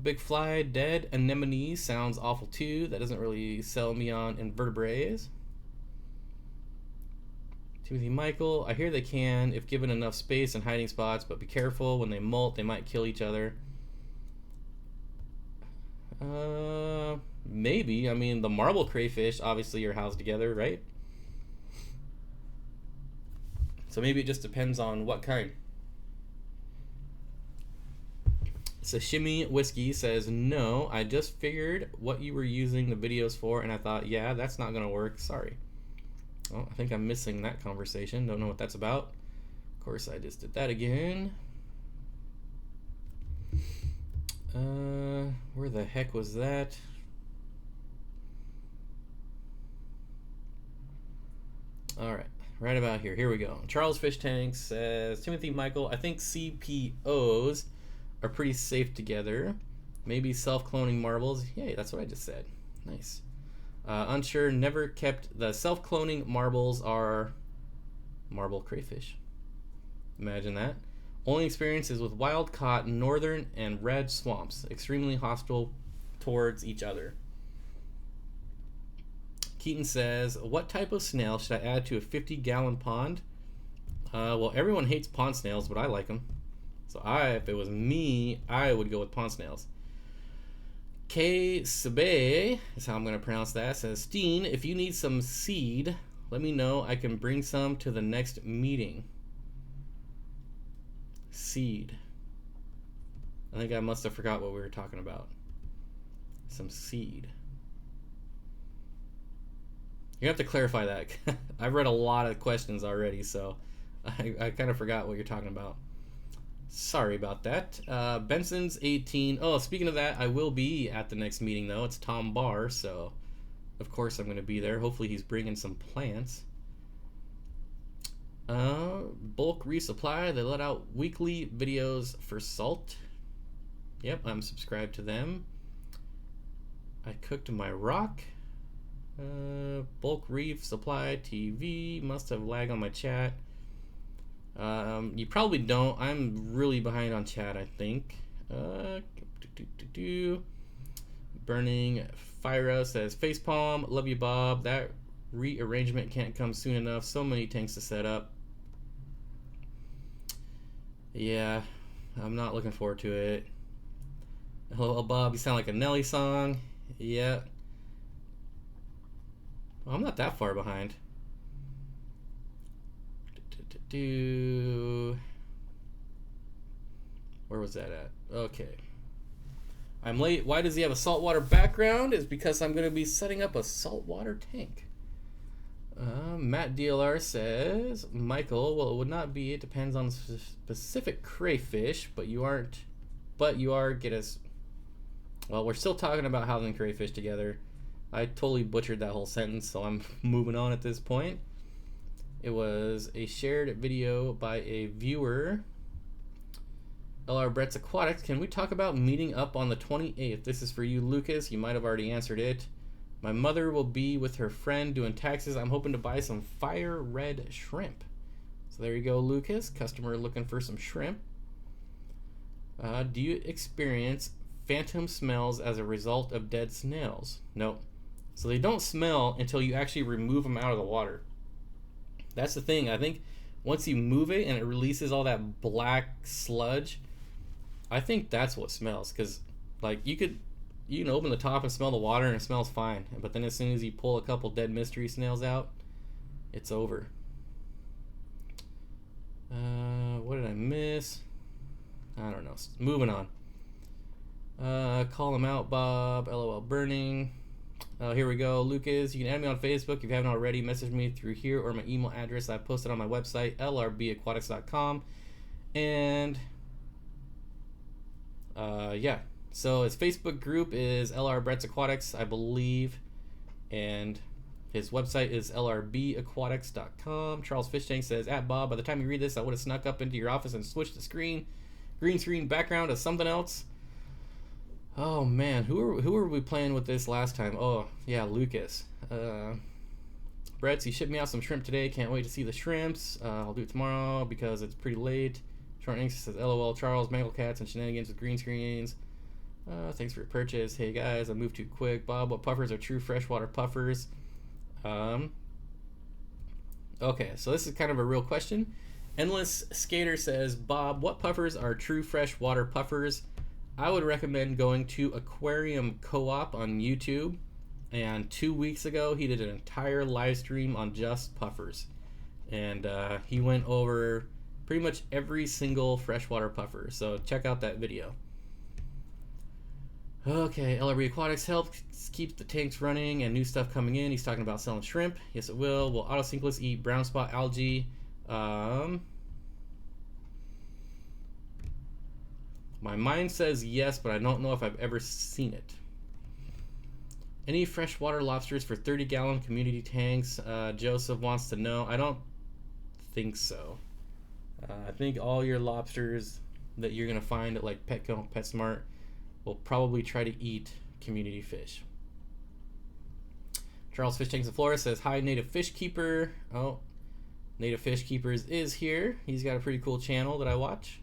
Big fly dead anemone sounds awful too. That doesn't really sell me on invertebrates. Timothy Michael, I hear they can if given enough space and hiding spots, but be careful when they molt, they might kill each other. Maybe. I mean, the marble crayfish obviously are housed together, right? So maybe it just depends on what kind. Sashimi Whiskey says, no, I just figured what you were using the videos for, and I thought, yeah, that's not gonna work. Sorry. Well, I think I'm missing that conversation. Don't know what that's about. Of course, I just did that again. Where the heck was that? All right, right about here. Here we go. Charles Fish Tank says, Timothy Michael, I think CPOs are pretty safe together. Maybe self-cloning marbles. Yay, that's what I just said. Nice. Unsure, never kept. The self-cloning marbles are marble crayfish. Imagine that. Only experience is with wild-caught northern and red swamps. Extremely hostile towards each other. Keaton says, what type of snail should I add to a 50-gallon pond? Well, everyone hates pond snails, but I like them. So if it was me, I would go with pond snails. K. Sabe is how I'm going to pronounce that. Says, Steen, if you need some seed, let me know. I can bring some to the next meeting. Seed. I think I must have forgot what we were talking about. Some seed. You have to clarify that. I've read a lot of questions already, so I kind of forgot what you're talking about. Sorry about that. Benson's 18. Oh, speaking of that, I will be at the next meeting, though. It's Tom Barr, so of course I'm going to be there. Hopefully he's bringing some plants. Bulk Resupply. They let out weekly videos for salt. Yep, I'm subscribed to them. I cooked my rock. Bulk Reef Supply TV. Must have lag on my chat. You probably don't. I'm really behind on chat, I think. Burning Fyra says, facepalm, love you, Bob. That rearrangement can't come soon enough. So many tanks to set up. Yeah, I'm not looking forward to it. Hello, Bob. You sound like a Nelly song. Yeah. Well, I'm not that far behind. Where was that at? Okay. I'm late. Why does he have a saltwater background? It's because I'm going to be setting up a saltwater tank. Matt DLR says, Michael, well, it would not be. It depends on specific crayfish, but you are, get us. Well, we're still talking about housing crayfish together. I totally butchered that whole sentence, so I'm moving on at this point. It was a shared video by a viewer. LR Brett's Aquatics. Can we talk about meeting up on the 28th? This is for you, Lucas. You might have already answered it. My mother will be with her friend doing taxes. I'm hoping to buy some fire red shrimp. So there you go, Lucas. Customer looking for some shrimp. Do you experience phantom smells as a result of dead snails? No. So they don't smell until you actually remove them out of the water. That's the thing. I think once you move it and it releases all that black sludge, I think that's what smells. Because like you can open the top and smell the water and it smells fine, but then as soon as you pull a couple dead mystery snails out, it's over. What did I miss? I don't know. Moving on. Call him out, Bob. LOL burning. Here we go. Lucas, you can add me on Facebook if you haven't already. Message me through here or my email address I've posted on my website, lrbaquatics.com. And yeah. So his Facebook group is LR Brett's Aquatics, I believe. And his website is lrbaquatics.com. Charles Fishtank says, at Bob, by the time you read this, I would have snuck up into your office and switched the green screen background to something else. Oh man, who were we playing with this last time? Oh yeah, Lucas. Brett, you shipped me out some shrimp today. Can't wait to see the shrimps. I'll do it tomorrow because it's pretty late. Short Inks says, LOL, Charles, Mangle Cats and shenanigans with green screens. Thanks for your purchase. Hey guys, I moved too quick. Bob, what puffers are true freshwater puffers? Okay, so this is kind of a real question. Endless Skater says, Bob, what puffers are true freshwater puffers? I would recommend going to Aquarium Co-op on YouTube. And 2 weeks ago, he did an entire live stream on just puffers. And he went over pretty much every single freshwater puffer. So check out that video. Okay, LRB Aquatics helps keep the tanks running and new stuff coming in. He's talking about selling shrimp. Yes, it will. Will autosynclus eat brown spot algae? My mind says yes, but I don't know if I've ever seen it. Any freshwater lobsters for 30-gallon community tanks? Joseph wants to know. I don't think so. I think all your lobsters that you're going to find at like Petco, PetSmart will probably try to eat community fish. Charles Fish Tanks of Florida says, hi, Native Fish Keeper. Oh, Native Fish Keepers is here. He's got a pretty cool channel that I watch.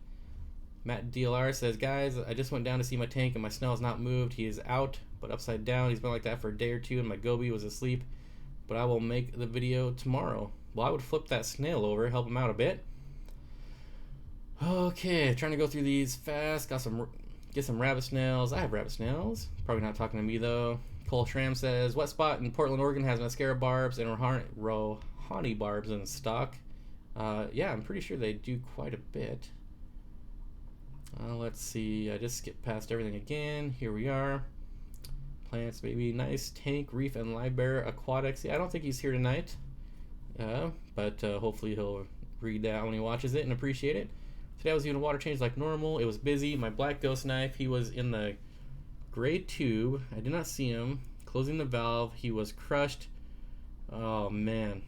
Matt DLR says, guys, I just went down to see my tank and my snail is not moved. He is out, but upside down. He's been like that for a day or two and my goby was asleep. But I will make the video tomorrow. Well, I would flip that snail over, help him out a bit. Okay, trying to go through these fast. Get some rabbit snails. I have rabbit snails. Probably not talking to me though. Cole Schramm says, what spot in Portland, Oregon has mascara barbs and rohani barbs in stock? Yeah, I'm pretty sure they do quite a bit. Let's see. I just skipped past everything again. Here we are. Plants, baby. Nice tank. Reef and Livebearer Aquatics. Yeah, I don't think he's here tonight. But hopefully he'll read that when he watches it and appreciate it. Today I was doing a water change like normal. It was busy. My black ghost knife, he was in the gray tube. I did not see him. Closing the valve. He was crushed. Oh, man.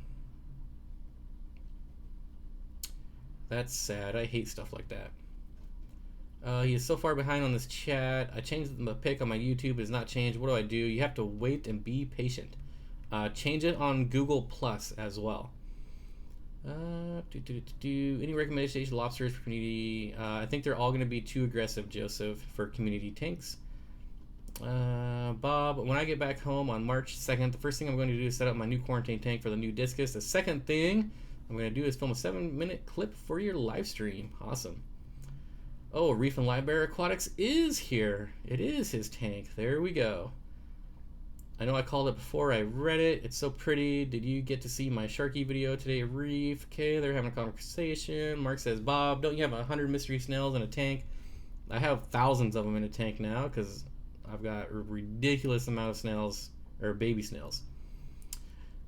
That's sad. I hate stuff like that. He is so far behind on this chat. I changed the pic on my YouTube. It has not changed. What do? You have to wait and be patient. Change it on Google Plus as well. Any recommendations lobsters for community? I think they're all going to be too aggressive, Joseph, for community tanks. Bob, when I get back home on March 2nd, the first thing I'm going to do is set up my new quarantine tank for the new discus. The second thing I'm going to do is film a 7-minute clip for your live stream. Awesome. Oh, Reef and Livebearer Aquatics is here. It is his tank. There we go. I know I called it before I read it. It's so pretty. Did you get to see my Sharky video today, Reef? Okay, they're having a conversation. Mark says, Bob, don't you have 100 mystery snails in a tank? I have thousands of them in a tank now because I've got a ridiculous amount of snails, or baby snails.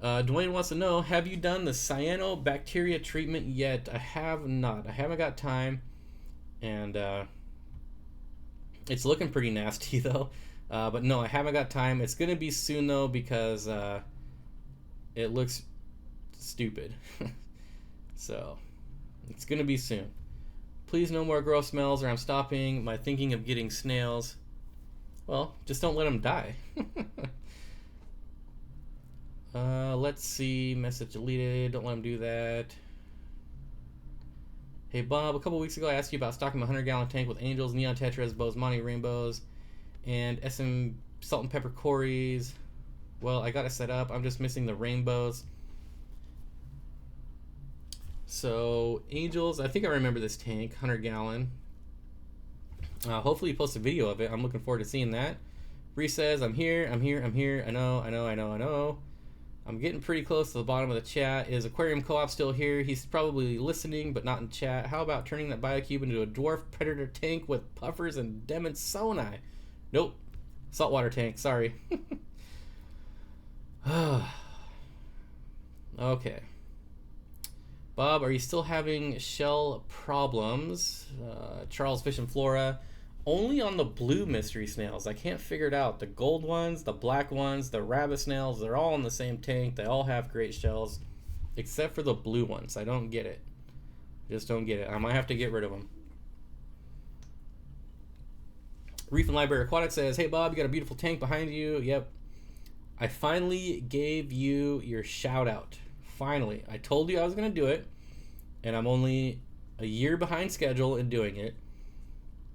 Dwayne wants to know, have you done the cyanobacteria treatment yet? I have not. I haven't got time. And it's looking pretty nasty though. But no, I haven't got time. It's going to be soon though because it looks stupid. So it's going to be soon. Please no more gross smells or I'm stopping my thinking of getting snails. Well, just don't let them die. Let's see. Message deleted. Don't let them do that. Hey Bob, a couple weeks ago I asked you about stocking my 100-gallon tank with angels, neon tetras, bosemani rainbows, and SM salt and pepper cories. Well, I got it set up. I'm just missing the rainbows. So Angels, I think I remember this tank, 100-gallon. Hopefully you post a video of it. I'm looking forward to seeing that. Reese says, I'm here. I know. I'm getting pretty close to the bottom of the chat. Is Aquarium Co-op still here? He's probably listening, but not in chat. How about turning that biocube into a dwarf predator tank with puffers and demonsoni? Nope. Saltwater tank, sorry. Okay. Bob, are you still having shell problems? Charles Fish and Flora. Only on the blue mystery snails. I can't figure it out. The gold ones, the black ones, the rabbit snails, they're all in the same tank. They all have great shells, except for the blue ones. I don't get it. Just don't get it. I might have to get rid of them. Reef Livebearer Aquatics says, hey Bob, you got a beautiful tank behind you. Yep. I finally gave you your shout out. Finally. I told you I was going to do it, and I'm only a year behind schedule in doing it.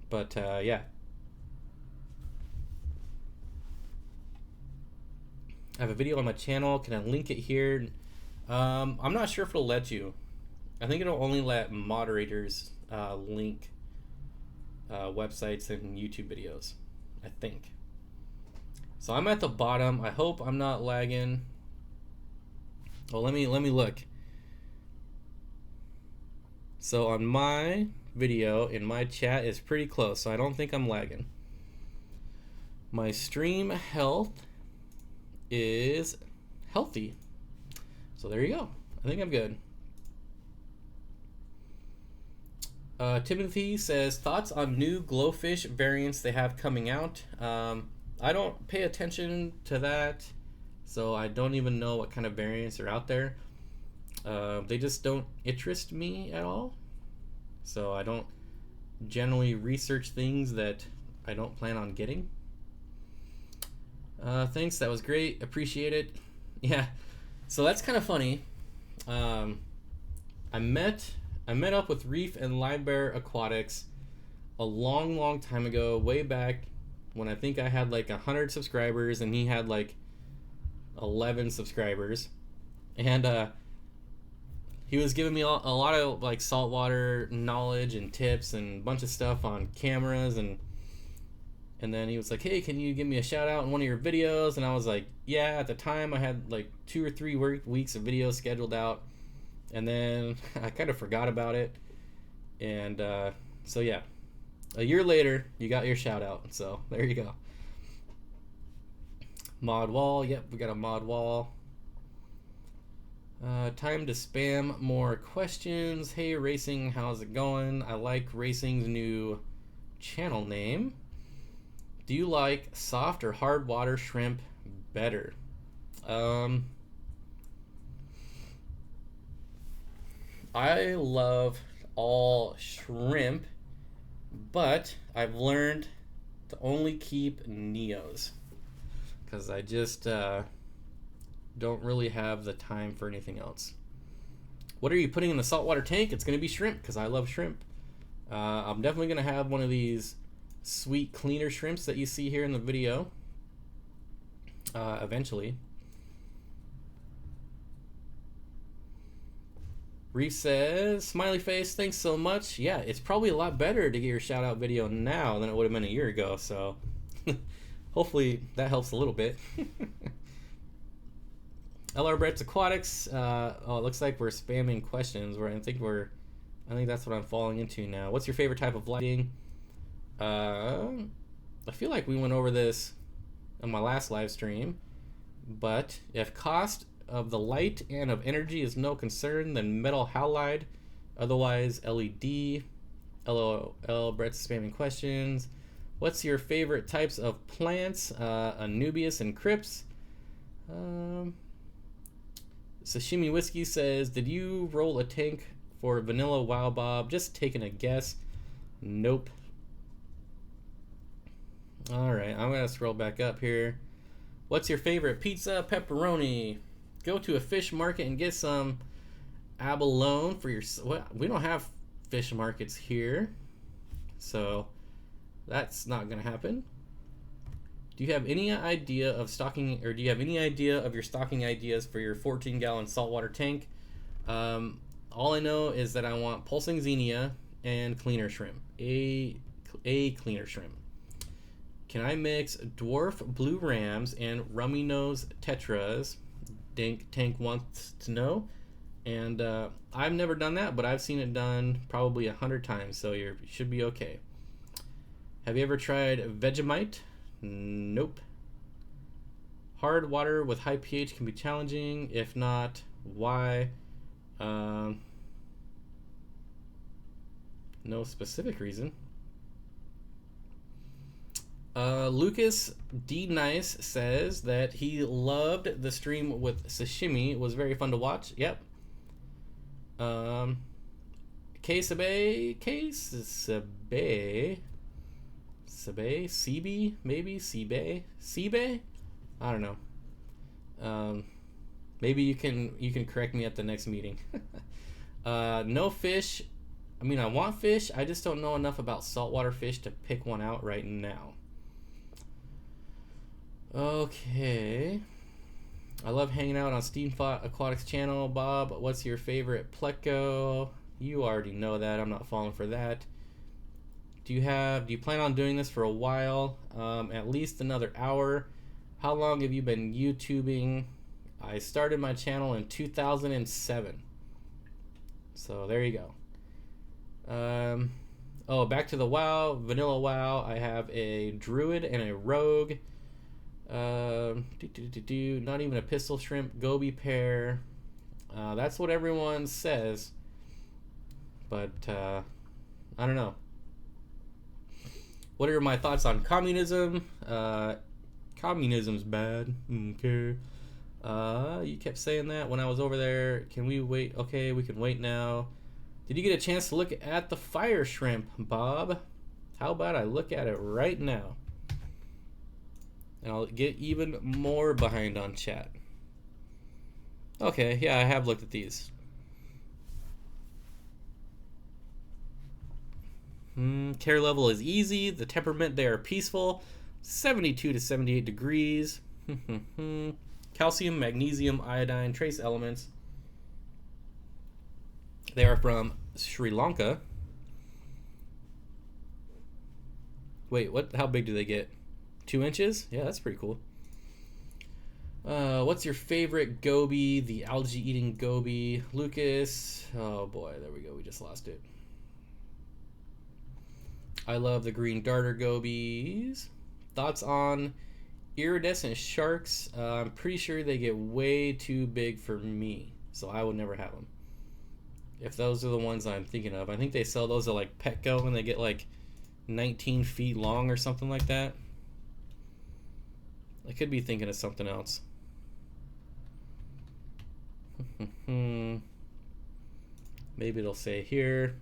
But yeah. I have a video on my channel. Can I link it here? I'm not sure if it'll let you. I think it'll only let moderators link websites and YouTube videos, I think. So I'm at the bottom. I hope I'm not lagging. Well, let me look. So on my video in my chat is pretty close, so I don't think I'm lagging. My stream health is healthy. So there you go. I think I'm good. Timothy says, thoughts on new glowfish variants they have coming out. I don't pay attention to that, so I don't even know what kind of variants are out there. They just don't interest me at all. So I don't generally research things that I don't plan on getting. Thanks, that was great. Appreciate it. Yeah, so that's kind of funny. I met up with Reef and Livebearer Aquatics a long time ago, way back when I think I had like 100 subscribers and he had like 11 subscribers. And he was giving me a lot of like saltwater knowledge and tips and a bunch of stuff on cameras, and then he was like, hey, can you give me a shout out in one of your videos? And I was like, yeah. At the time I had like 2 or 3 weeks of videos scheduled out, and then I kind of forgot about it. And so yeah, a year later you got your shout out, so there you go. Mod wall, yep, we got a mod wall. Time to spam more questions. Hey Racing, how's it going? I like Racing's new channel name. Do you like soft or hard water shrimp better? I love all shrimp, but I've learned to only keep Neos because I just don't really have the time for anything else. What are you putting in the saltwater tank? It's going to be shrimp because I love shrimp. I'm definitely going to have one of these sweet cleaner shrimps that you see here in the video eventually. Reef says, smiley face, thanks so much. Yeah, it's probably a lot better to get your shout out video now than it would have been a year ago, so hopefully that helps a little bit. LR Brett's Aquatics. Oh, it looks like we're spamming questions. Where I think that's what I'm falling into now. What's your favorite type of lighting? I feel like we went over this on my last live stream, but if cost of the light and of energy is no concern, then metal halide. Otherwise, LED. LOL. Brett's spamming questions. What's your favorite types of plants? Anubias and Crips. Sashimi Whiskey says, did you roll a tank for Vanilla Wow Bob? Just taking a guess. Nope. Alright, I'm going to scroll back up here. What's your favorite pizza? Pepperoni. Go to a fish market and get some abalone for your... We don't have fish markets here, so that's not going to happen. Do you have any idea of stocking, or do you have any idea of your stocking ideas for your 14-gallon saltwater tank? All I know is that I want pulsing xenia and cleaner shrimp. A cleaner shrimp. Can I mix dwarf blue rams and rummy nose tetras? Tank wants to know. And I've never done that, but I've seen it done probably 100 times, so you should be okay. Have you ever tried Vegemite? Nope. Hard water with high pH can be challenging. If not, why? No specific reason. Lucas D. Nice says that he loved the stream with sashimi. It was very fun to watch. Yep. Sabe, maybe Sibe. I don't know. Maybe you can correct me at the next meeting. No fish. I mean, I want fish. I just don't know enough about saltwater fish to pick one out right now. Okay. I love hanging out on Steenfott Aquatics channel. Bob, what's your favorite pleco? You already know that. I'm not falling for that. Do you plan on doing this for a while? At least another hour. How long have you been YouTubing? I started my channel in 2007. So there you go. Oh, back to the WoW, vanilla WoW. I have a druid and a rogue. Not even a pistol shrimp, goby pair. That's what everyone says, but I don't know. What are my thoughts on communism? Communism's bad. Okay. You kept saying that when I was over there. Can we wait? Okay, we can wait now. Did you get a chance to look at the fire shrimp, Bob? How about I look at it right now? And I'll get even more behind on chat. Okay, yeah, I have looked at these. Care level is easy. The temperament, they are peaceful. 72 to 78 degrees. Calcium, magnesium, iodine, trace elements. They are from Sri Lanka. Wait, what? How big do they get? 2 inches? Yeah, that's pretty cool. What's your favorite goby? The algae eating goby. Lucas. Oh boy, there we go. We just lost it. I love the green darter gobies. Thoughts on iridescent sharks? I'm pretty sure they get way too big for me, so I would never have them. If those are the ones I'm thinking of. I think they sell those at like Petco and they get like 19 feet long or something like that. I could be thinking of something else. Maybe it'll say here.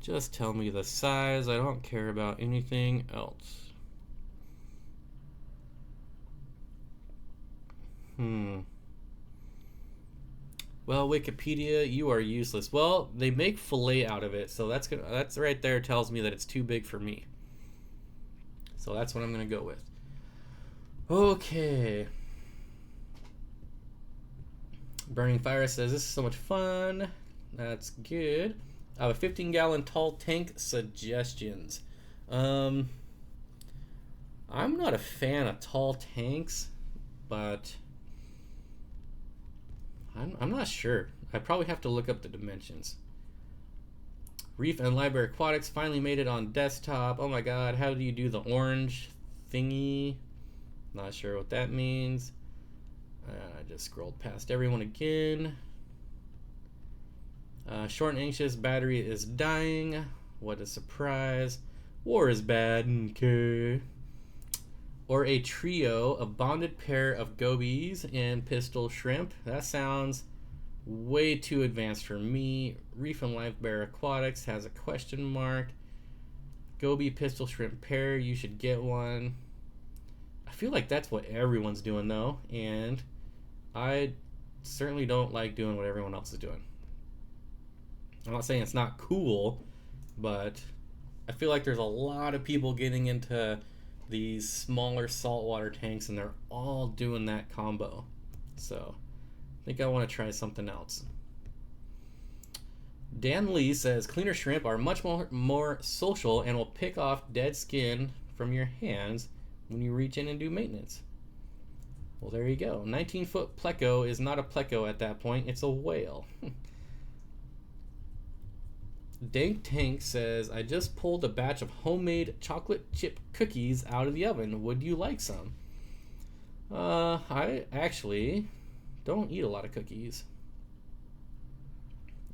Just tell me the size. I don't care about anything else. Well, Wikipedia, you are useless. Well, they make fillet out of it, so that's right there tells me that it's too big for me. So that's what I'm gonna go with. Okay. Burning Fire says this is so much fun. That's good. I have a 15-gallon tall tank suggestions. I'm not a fan of tall tanks, but I'm not sure. I probably have to look up the dimensions. Reef Livebearer Aquatics finally made it on desktop. Oh my god, how do you do the orange thingy? Not sure what that means. I just scrolled past everyone again. Short and anxious, battery is dying. What a surprise. War is bad. Okay. Or a trio, a bonded pair of gobies and pistol shrimp. That sounds way too advanced for me. Reef Livebearer Aquatics has a question mark. Goby pistol shrimp pair, you should get one. I feel like that's what everyone's doing though, and I certainly don't like doing what everyone else is doing. I'm not saying it's not cool, but I feel like there's a lot of people getting into these smaller saltwater tanks and they're all doing that combo. So I think I want to try something else. Dan Lee says cleaner shrimp are much more social and will pick off dead skin from your hands when you reach in and do maintenance. Well, there you go. 19-foot pleco is not a pleco at that point. It's a whale. Dank Tank says, I just pulled a batch of homemade chocolate chip cookies out of the oven. Would you like some? I actually don't eat a lot of cookies.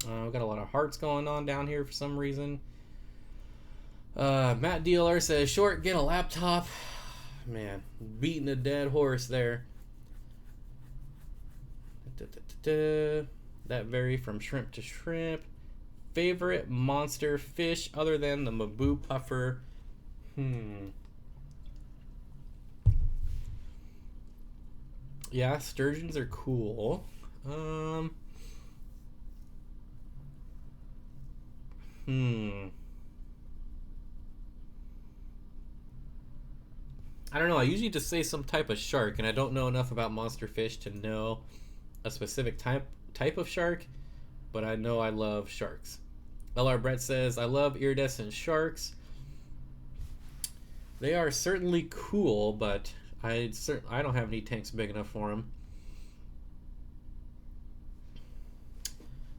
We've got a lot of hearts going on down here for some reason. Matt DLR says, short, get a laptop. Man, beating a dead horse there. That vary from shrimp to shrimp. Favorite monster fish other than the Mabu puffer? Yeah, sturgeons are cool. I don't know. I usually just say some type of shark, and I don't know enough about monster fish to know a specific type of shark, but I know I love sharks. LR Brett says, I love iridescent sharks. They are certainly cool, but I don't have any tanks big enough for them.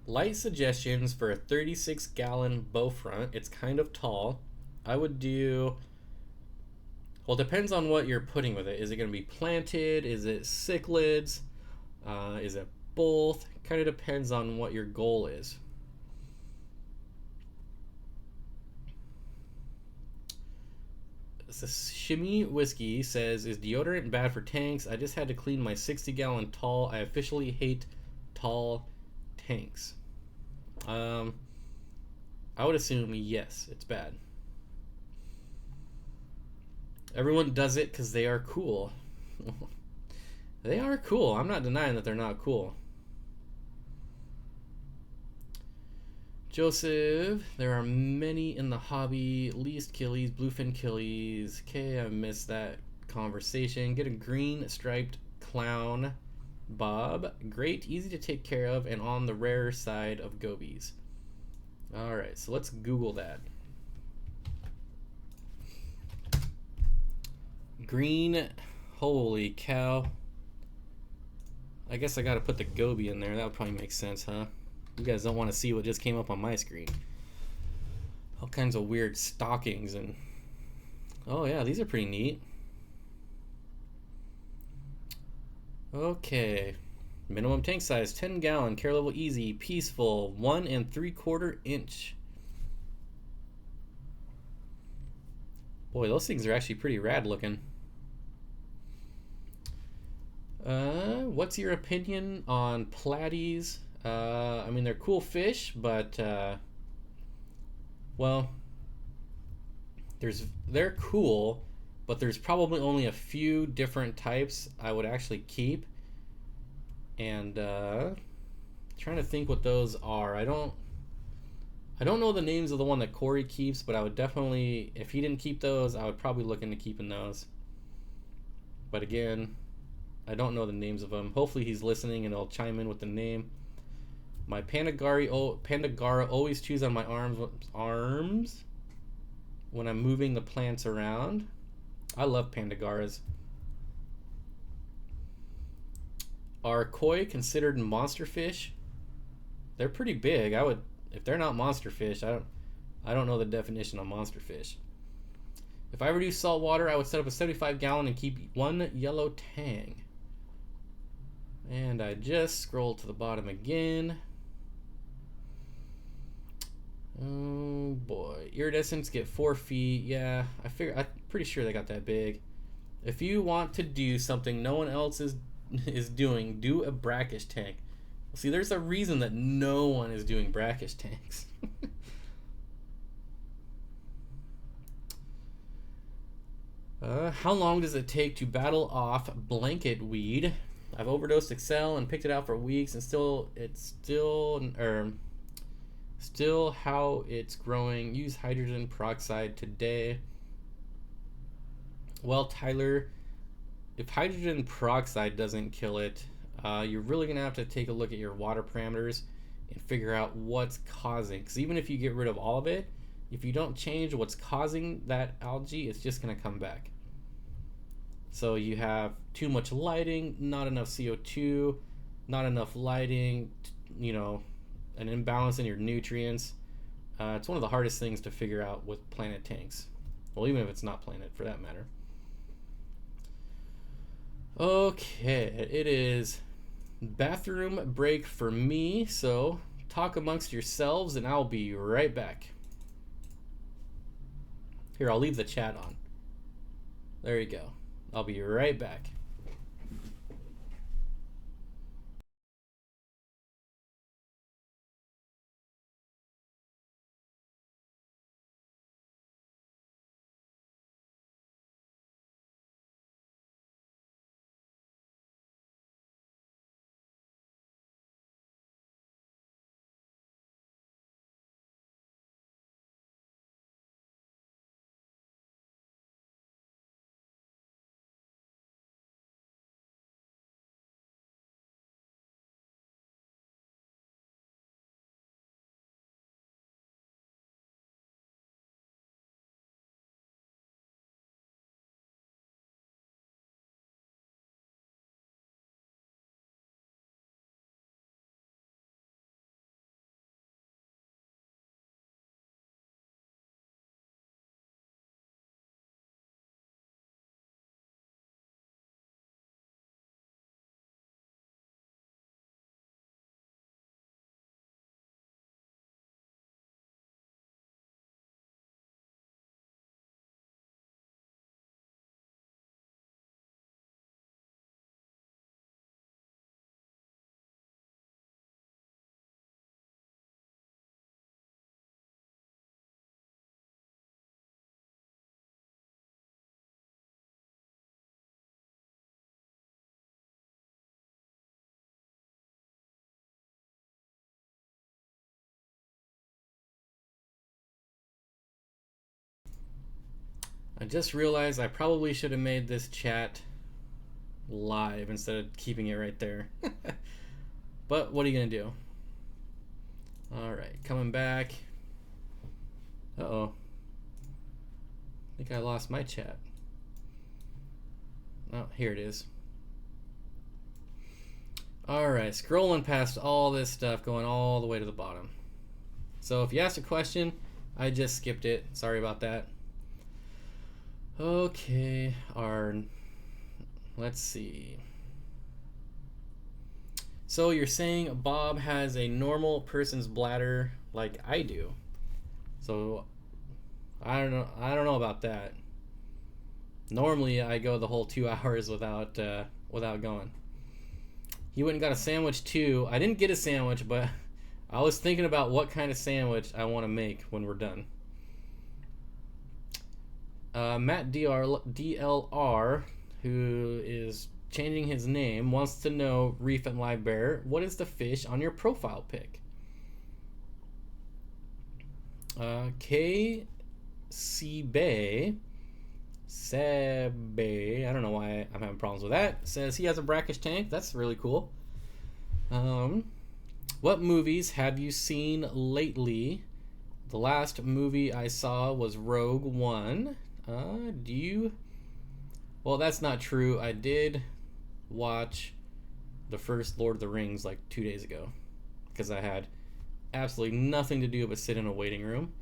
Light suggestions for a 36-gallon bow front. It's kind of tall. I would do... Well, it depends on what you're putting with it. Is it going to be planted? Is it cichlids? Is it both? Kind of depends on what your goal is. Shimmy Whiskey says, is deodorant bad for tanks? I just had to clean my 60-gallon tall. I officially hate tall tanks. I would assume yes, it's bad. Everyone does it because they are cool. They are cool. I'm not denying that they're not cool. Joseph, there are many in the hobby. Least killies, bluefin killies. Okay, I missed that conversation. Get a green striped clown. Bob, great, easy to take care of, and on the rarer side of gobies. Alright, so let's Google that. Green, holy cow. I guess I gotta put the goby in there. That would probably make sense, huh? You guys don't want to see what just came up on my screen. All kinds of weird stockings and... Oh yeah, these are pretty neat. Okay. Minimum tank size, 10 gallon, care level easy, peaceful, 1 3/4 inch. Boy, those things are actually pretty rad looking. What's your opinion on platies? I mean, they're cool fish, but well, they're cool, but there's probably only a few different types I would actually keep. And trying to think what those are. I don't know the names of the one that Corey keeps, but I would definitely, if he didn't keep those, I would probably look into keeping those. But again, I don't know the names of them. Hopefully he's listening and he'll chime in with the name. My Pandagara always chews on my arms when I'm moving the plants around. I love Pandagaras. Are koi considered monster fish? They're pretty big. If they're not monster fish, I don't know the definition of monster fish. If I ever do saltwater, I would set up a 75-gallon and keep one yellow tang. And I just scroll to the bottom again. Oh boy, iridescents get 4 feet. Yeah, I'm pretty sure they got that big. If you want to do something no one else is doing, do a brackish tank. See, there's a reason that no one is doing brackish tanks. How long does it take to battle off blanket weed? I've overdosed Excel and picked it out for weeks, and still how it's growing. Use hydrogen peroxide today. Well, Tyler, if hydrogen peroxide doesn't kill it, you're really going to have to take a look at your water parameters and figure out what's causing. Because even if you get rid of all of it, if you don't change what's causing that algae, it's just going to come back. So you have too much lighting, not enough CO2, not enough lighting, you know, an imbalance in your nutrients. It's one of the hardest things to figure out with planet tanks. Well, even if it's not planet, for that matter. Okay, it is bathroom break for me, so talk amongst yourselves and I'll be right back. Here, I'll leave the chat on. There you go. I'll be right back. I just realized I probably should have made this chat live instead of keeping it right there. But what are you gonna do? Alright, coming back. Uh-oh. I think I lost my chat. Oh, here it is. Alright, scrolling past all this stuff, going all the way to the bottom. So if you asked a question, I just skipped it. Sorry about that. Okay, let's see. So you're saying Bob has a normal person's bladder like I do. So I don't know about that. Normally I go the whole 2 hours without going. He went and got a sandwich too. I didn't get a sandwich, but I was thinking about what kind of sandwich I want to make when we're done. Matt DLR, who is changing his name, wants to know, Reef Livebearer, what is the fish on your profile pic? KC Bay, Sebe, I don't know why I'm having problems with that, says he has a brackish tank. That's really cool. What movies have you seen lately? The last movie I saw was Rogue One. Well, that's not true. I did watch the first Lord of the Rings like 2 days ago because I had absolutely nothing to do but sit in a waiting room.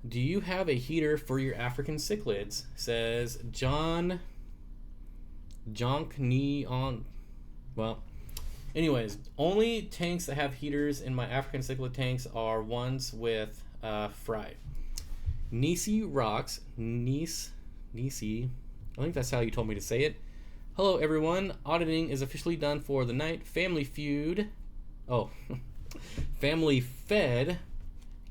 Do you have a heater for your African cichlids? Says John Neon. Well, anyways, only tanks that have heaters in my African cichlid tanks are ones with fry. Nisi rocks. Nisi. I think that's how you told me to say it. Hello, everyone. Auditing is officially done for the night. Family Feud. Oh. Family Fed.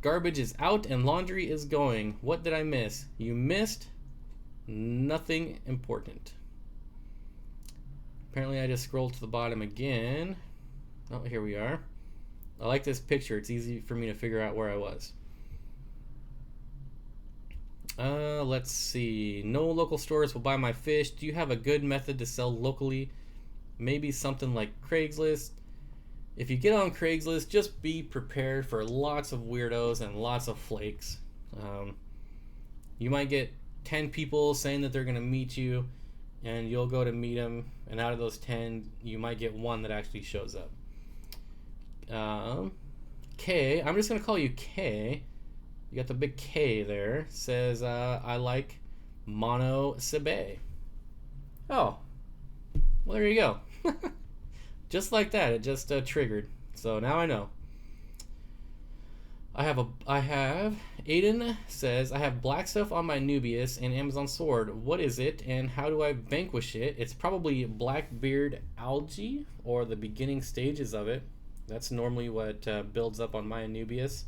Garbage is out and laundry is going. What did I miss? You missed nothing important. Apparently I just scrolled to the bottom again. Oh, here we are. I like this picture. It's easy for me to figure out where I was. Let's see. No local stores will buy my fish. Do you have a good method to sell locally maybe something like Craigslist. If you get on Craigslist, just be prepared for lots of weirdos and lots of flakes. You might get 10 people saying that they're going to meet you, and you'll go to meet them, and out of those 10, you might get one that actually shows up. K, I'm just going to call you K. You got the big K there. Says, I like Mono Sebe. Oh, well, there you go. Just like that, it just triggered. So now I know. I have Aiden says, I have black stuff on my Nubius and Amazon sword. What is it and how do I vanquish it? It's probably Blackbeard Algae or the beginning stages of it. That's normally what builds up on my Nubius.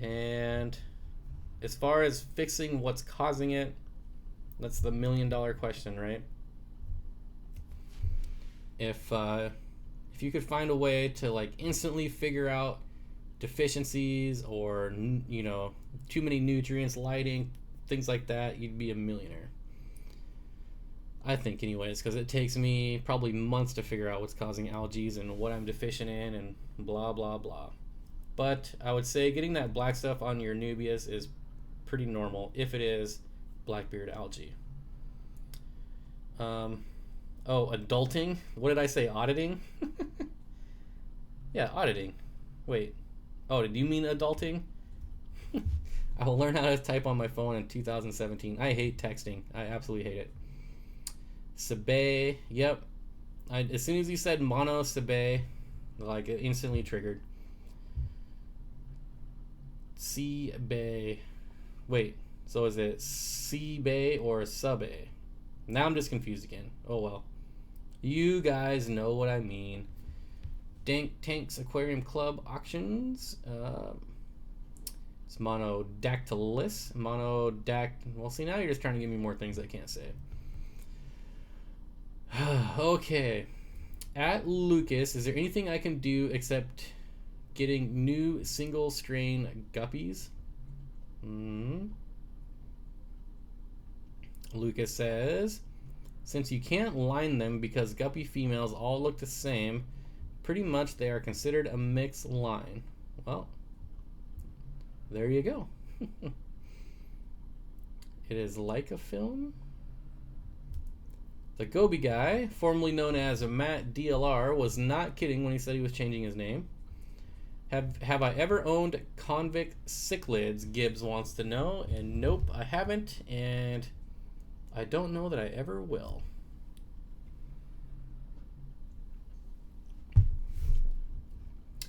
And as far as fixing what's causing it, that's the $1 million question, right? If you could find a way to like instantly figure out deficiencies or, you know, too many nutrients, lighting, things like that, you'd be a millionaire. I think anyways, because it takes me probably months to figure out what's causing algae and what I'm deficient in and blah blah blah. But I would say getting that black stuff on your Nubius is pretty normal if it is Blackbeard Algae. Oh, adulting? What did I say? Auditing? Yeah, auditing. Wait. Oh, did you mean adulting? I will learn how to type on my phone in 2017. I hate texting. I absolutely hate it. Sebe. Yep. As soon as you said mono Sebe, like it instantly triggered. Sebe. Wait. So is it Sebe or Sube? Now I'm just confused again. Oh well. You guys know what I mean. Dank Tanks Aquarium Club auctions. It's Monodactylus. Well, see, now you're just trying to give me more things I can't say. Okay. At Lucas, is there anything I can do except getting new single strain guppies? Lucas says, since you can't line them because guppy females all look the same, pretty much they are considered a mixed line. Well, there you go. It is like a film. The Gobi guy, formerly known as Matt DLR, was not kidding when he said he was changing his name. Have I ever owned convict cichlids? Gibbs wants to know. And nope, I haven't. And I don't know that I ever will.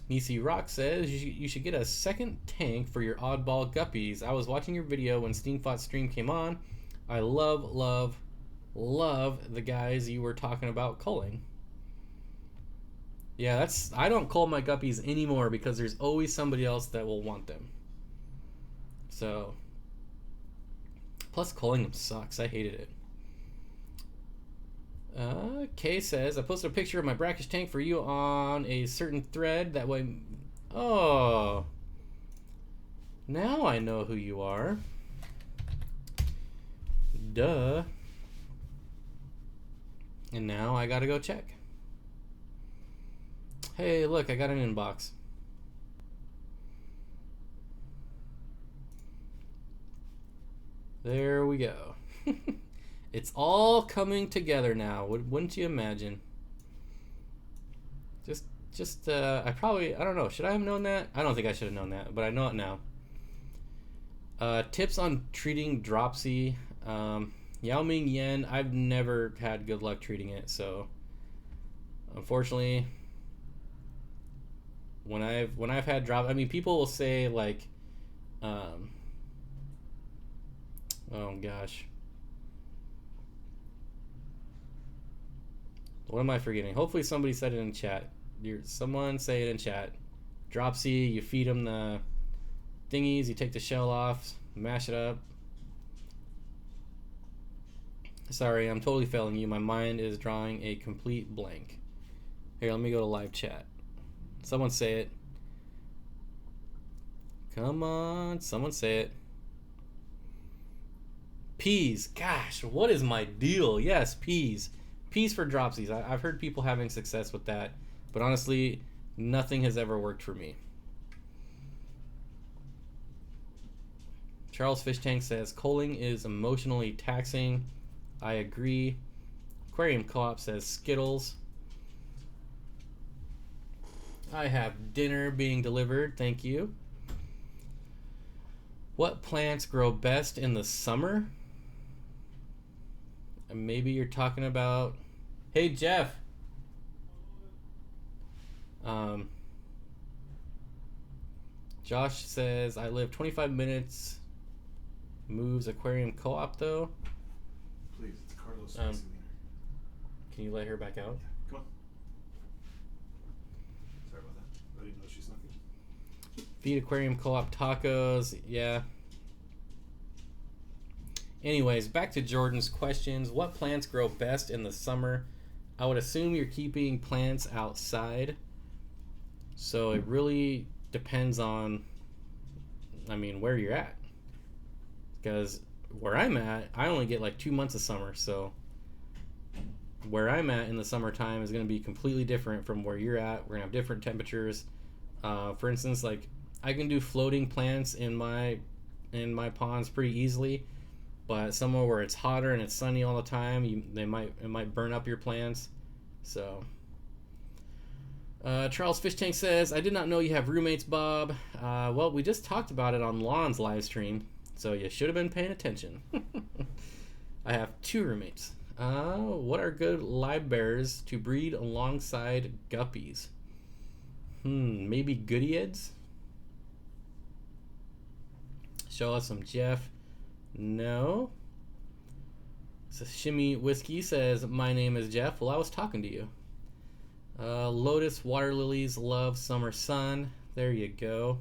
Nisi Rock says you should get a second tank for your oddball guppies. I was watching your video when Steenfott stream came on. I love the guys you were talking about culling. Yeah, I don't cull my guppies anymore because there's always somebody else that will want them. So, plus culling them sucks. I hated it. Kay says, I posted a picture of my brackish tank for you on a certain thread. That way... Oh. Now I know who you are. Duh. And now I gotta go check. Hey, look, I got an inbox. There we go. It's all coming together now. Wouldn't you imagine? I don't know. Should I have known that? I don't think I should have known that, but I know it now. Tips on treating dropsy. Yao Ming Yen, I've never had good luck treating it, so unfortunately, when I've had drop, I mean, people will say like, oh gosh, what am I forgetting? Hopefully somebody said it in chat. Someone say it in chat. Dropsy, you feed them the thingies, you take the shell off, mash it up. Sorry, I'm totally failing you. My mind is drawing a complete blank. Here, let me go to live chat. Someone say it. Come on, someone say it. Peas. Gosh, what is my deal? Yes, peas. Peas for dropsies. I've heard people having success with that, but honestly, nothing has ever worked for me. Charles Fish Tank says culling is emotionally taxing. I agree. Aquarium Co-op says Skittles. I have dinner being delivered. Thank you. What plants grow best in the summer? And maybe you're talking about... Hey, Jeff. Josh says, I live 25 minutes. Moves Aquarium Co-op, though. Please, it's Carlos. Can you let her back out? Yeah, come on. Sorry about that. I didn't know she snuck in. Feed Aquarium Co-op tacos. Yeah. Anyways, back to Jordan's questions. What plants grow best in the summer? I would assume you're keeping plants outside. So it really depends on, where you're at. Because where I'm at, I only get like 2 months of summer. So where I'm at in the summertime is going to be completely different from where you're at. We're going to have different temperatures. For instance, like I can do floating plants in my ponds pretty easily. But somewhere where it's hotter and it's sunny all the time, it might burn up your plants. So, Charles Fish Tank says, I did not know you have roommates, Bob. Well, we just talked about it on Lon's live stream, so you should have been paying attention. I have 2 roommates. What are good livebearers to breed alongside guppies? Maybe goodieds? Show us some Jeff. No. Sashimi Whiskey says, my name is Jeff. Well, I was talking to you. Lotus Water Lilies love summer sun. There you go.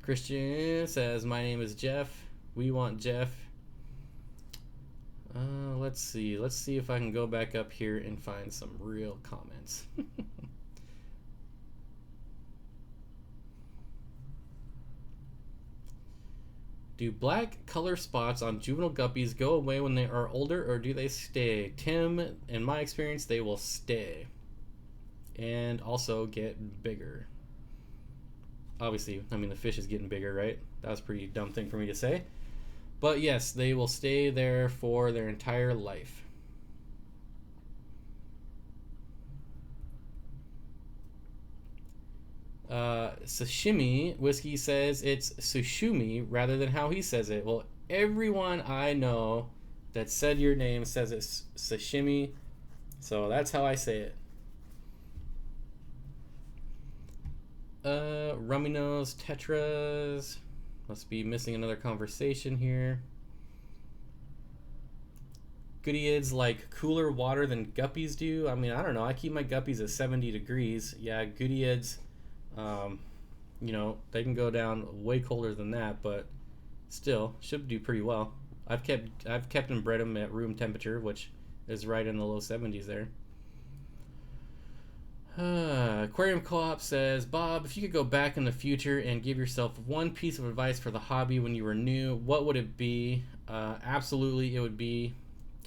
Christian says, my name is Jeff. We want Jeff. Let's see. Let's see if I can go back up here and find some real comments. Do black color spots on juvenile guppies go away when they are older, or do they stay? Tim, in my experience, they will stay. And also get bigger. Obviously, the fish is getting bigger, right? That was a pretty dumb thing for me to say. But yes, they will stay there for their entire life. Sashimi Whiskey says it's sushumi rather than how he says it. Well, everyone I know that said your name says it's sashimi, so that's how I say it. Rummy Nose Tetras must be missing another conversation here. Goodieds like cooler water than guppies do. I don't know. I keep my guppies at 70 degrees. Yeah, Goodieds. They can go down way colder than that, but still should do pretty well. I've kept and bred them at room temperature, which is right in the low 70s there. Aquarium Co-op says, Bob, if you could go back in the future and give yourself one piece of advice for the hobby when you were new, what would it be? Absolutely, it would be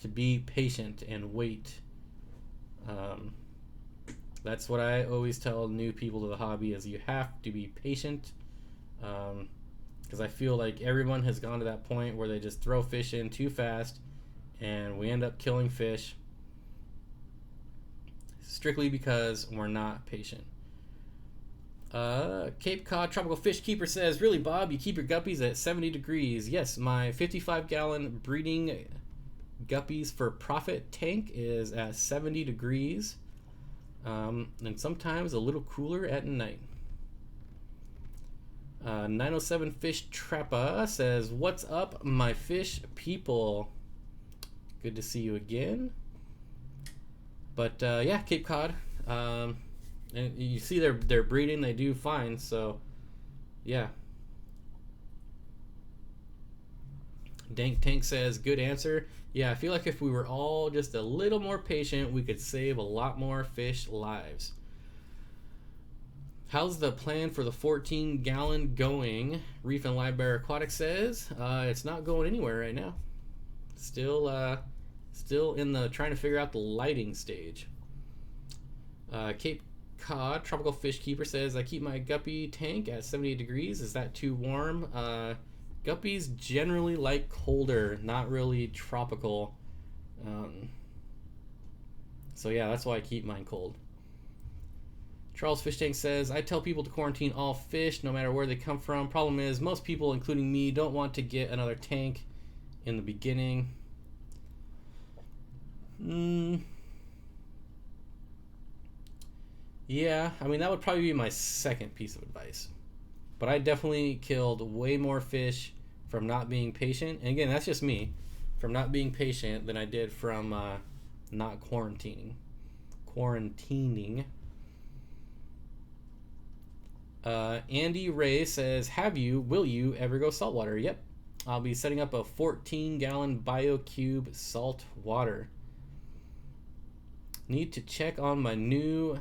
to be patient and wait. That's what I always tell new people to the hobby, is you have to be patient, because I feel like everyone has gone to that point where they just throw fish in too fast and we end up killing fish strictly because we're not patient. Cape Cod Tropical Fish Keeper says, really, Bob, you keep your guppies at 70 degrees. Yes, my 55-gallon breeding guppies for profit tank is at 70 degrees. And sometimes a little cooler at night. 907 Fish Trappa says, what's up, my fish people? Good to see you again. But yeah, Cape Cod. And you see they're breeding, they do fine, so yeah. Dank Tank says, good answer. Yeah, I feel like if we were all just a little more patient, we could save a lot more fish lives. How's the plan for the 14-gallon going? Reef Livebearer Aquatics says, it's not going anywhere right now. Still Still in the trying to figure out the lighting stage. Cape Cod Tropical Fish Keeper says, I keep my guppy tank at 78 degrees. Is that too warm? Guppies generally like colder, not really tropical. So yeah, that's why I keep mine cold. Charles Fish Tank says, I tell people to quarantine all fish, no matter where they come from. Problem is, most people, including me, don't want to get another tank in the beginning. Yeah, I mean, that would probably be my second piece of advice. But I definitely killed way more fish from not being patient. And again, that's just me. From not being patient than I did from not quarantining. Andy Ray says, will you ever go saltwater? Yep. I'll be setting up a 14-gallon BioCube saltwater. Need to check on my new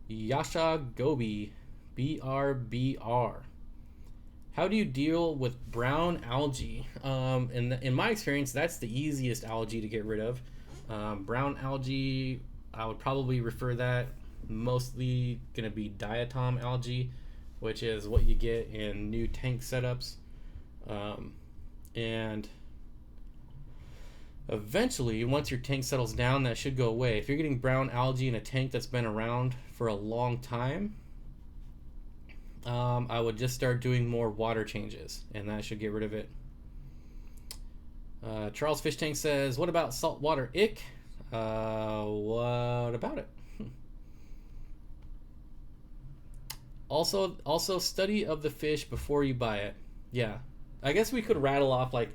Yasha Gobi BRBR. How do you deal with brown algae? In my experience, that's the easiest algae to get rid of. Brown algae, I would probably refer that mostly going to be diatom algae, which is what you get in new tank setups. And eventually, once your tank settles down, that should go away. If you're getting brown algae in a tank that's been around for a long time, I would just start doing more water changes, and that should get rid of it. Charles Fish Tank says, what about saltwater ick? What about it? Also study of the fish before you buy it. Yeah, I guess we could rattle off like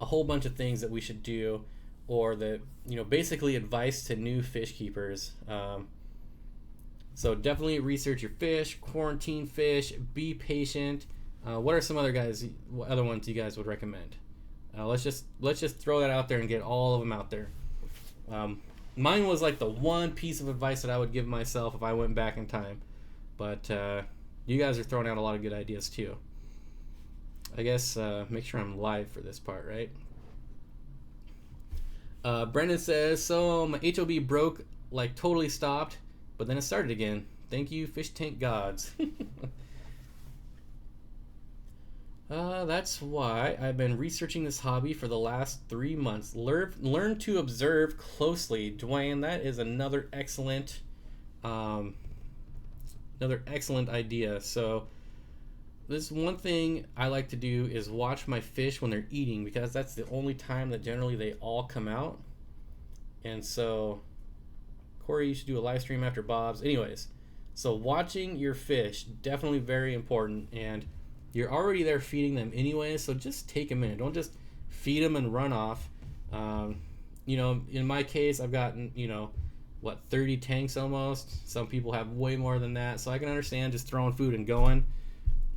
a whole bunch of things that we should do, or that, basically advice to new fish keepers. So definitely research your fish, quarantine fish, be patient. What are some other ones you guys would recommend? Let's just throw that out there and get all of them out there. Mine was like the one piece of advice that I would give myself if I went back in time, but you guys are throwing out a lot of good ideas too. I guess make sure I'm live for this part, right? Brendan says, so my HOB broke, like totally stopped, but then it started again. Thank you, fish tank gods. That's why I've been researching this hobby for the last 3 months. Learn to observe closely. Dwayne, that is another excellent idea. So this one thing I like to do is watch my fish when they're eating, because that's the only time that generally they all come out. And so, Corey, you should do a live stream after Bob's. Anyways, so watching your fish, definitely very important. And you're already there feeding them anyway, so just take a minute. Don't just feed them and run off. In my case, I've gotten, 30 tanks almost. Some people have way more than that, so I can understand just throwing food and going.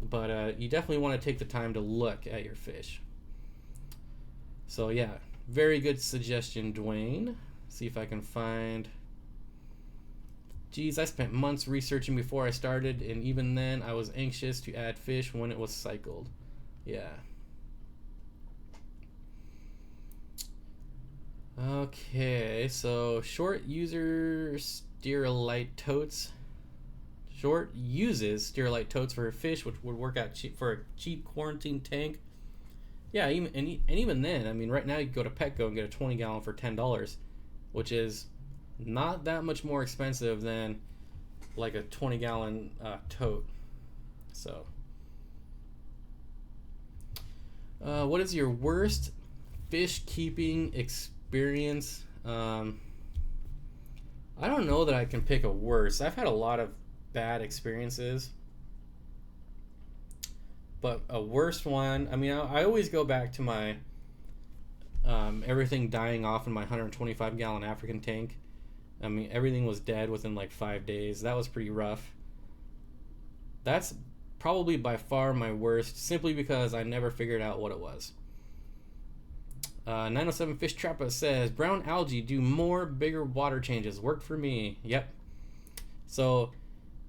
But you definitely want to take the time to look at your fish. So yeah, very good suggestion, Dwayne. See if I can find... Geez, I spent months researching before I started, and even then I was anxious to add fish when it was cycled. Yeah. Okay, so Short uses sterilite totes for her fish, which would work out cheap for a cheap quarantine tank. Yeah, even then, I mean, right now you can go to Petco and get a 20-gallon for $10, which is not that much more expensive than like a 20-gallon tote. So, what is your worst fish keeping experience? I don't know that I can pick a worst. I've had a lot of bad experiences, but a worst one, I mean, I always go back to my everything dying off in my 125-gallon African tank. I mean, everything was dead within like 5 days. That was pretty rough. That's probably by far my worst, simply because I never figured out what it was. 907 Fish Trappa says, brown algae, do more bigger water changes. Worked for me. Yep. So,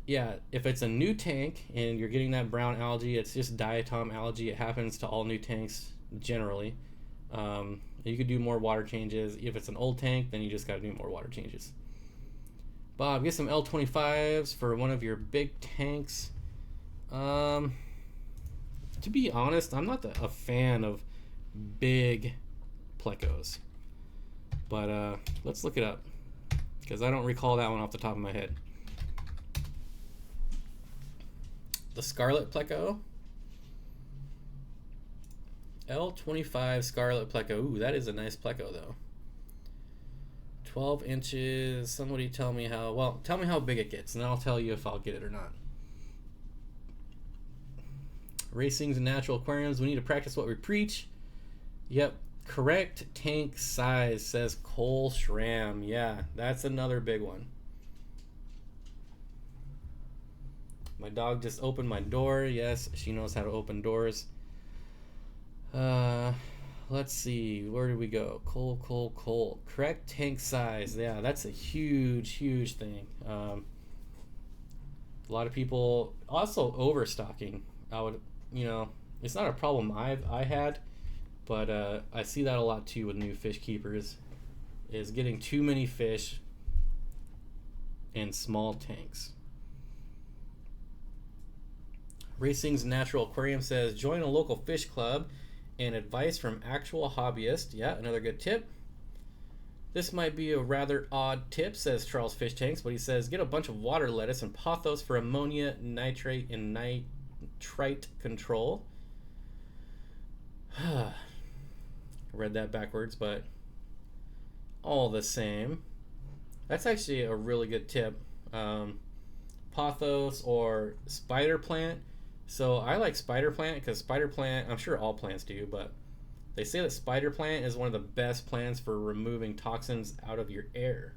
yeah, if it's a new tank and you're getting that brown algae, it's just diatom algae. It happens to all new tanks generally. You could do more water changes. If it's an old tank, then you just got to do more water changes. Bob, get some L25s for one of your big tanks. To be honest, I'm not a fan of big plecos. But let's look it up, because I don't recall that one off the top of my head. The Scarlet Pleco. L25 Scarlet Pleco. Ooh, that is a nice Pleco though. 12 inches. Somebody tell me how big it gets, and I'll tell you if I'll get it or not. Racings and natural aquariums. We need to practice what we preach. Yep. Correct tank size, says Cole Schramm. Yeah, that's another big one. My dog just opened my door. Yes, she knows how to open doors. Let's see. Where did we go? Cole. Correct tank size. Yeah, that's a huge thing. A lot of people also overstocking. It's not a problem I had, but I see that a lot too with new fish keepers, is getting too many fish in small tanks. Racing's Natural Aquarium says, join a local fish club and advice from actual hobbyist. Yeah, another good tip. This might be a rather odd tip, says Charles Fish Tanks, but he says, get a bunch of water lettuce and pothos for ammonia, nitrate, and nitrite control. I read that backwards, but all the same. That's actually a really good tip. Pothos or spider plant. So I like spider plant because spider plant, I'm sure all plants do, but they say that spider plant is one of the best plants for removing toxins out of your air.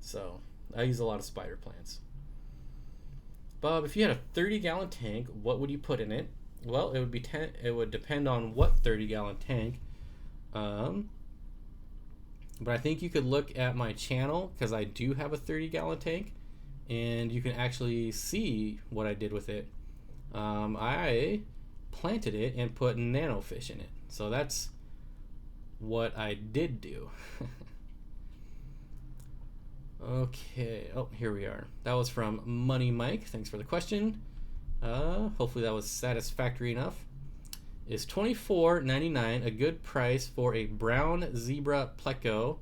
So I use a lot of spider plants. Bob, if you had a 30-gallon tank, what would you put in it? Well, it would depend on what 30-gallon tank. But I think you could look at my channel, because I do have a 30-gallon tank, and you can actually see what I did with it. I planted it and put nanofish in it. So that's what I did do. Okay. Oh, here we are. That was from Money Mike. Thanks for the question. Hopefully that was satisfactory enough. Is $24.99 a good price for a brown zebra pleco?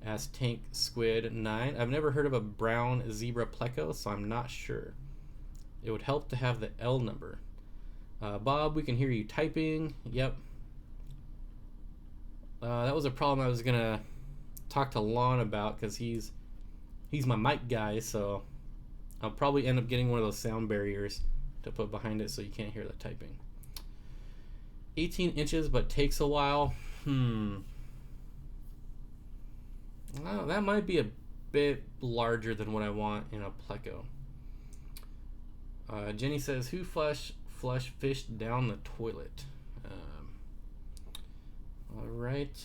Asked Tank Squid 9. I've never heard of a brown zebra pleco, so I'm not sure. It would help to have the L number. Bob, we can hear you typing. Yep. That was a problem I was gonna talk to Lon about, because he's my mic guy, so I'll probably end up getting one of those sound barriers to put behind it so you can't hear the typing. 18 inches but takes a while. Well, that might be a bit larger than what I want in a pleco. Jenny says, who flush fish down the toilet? All right.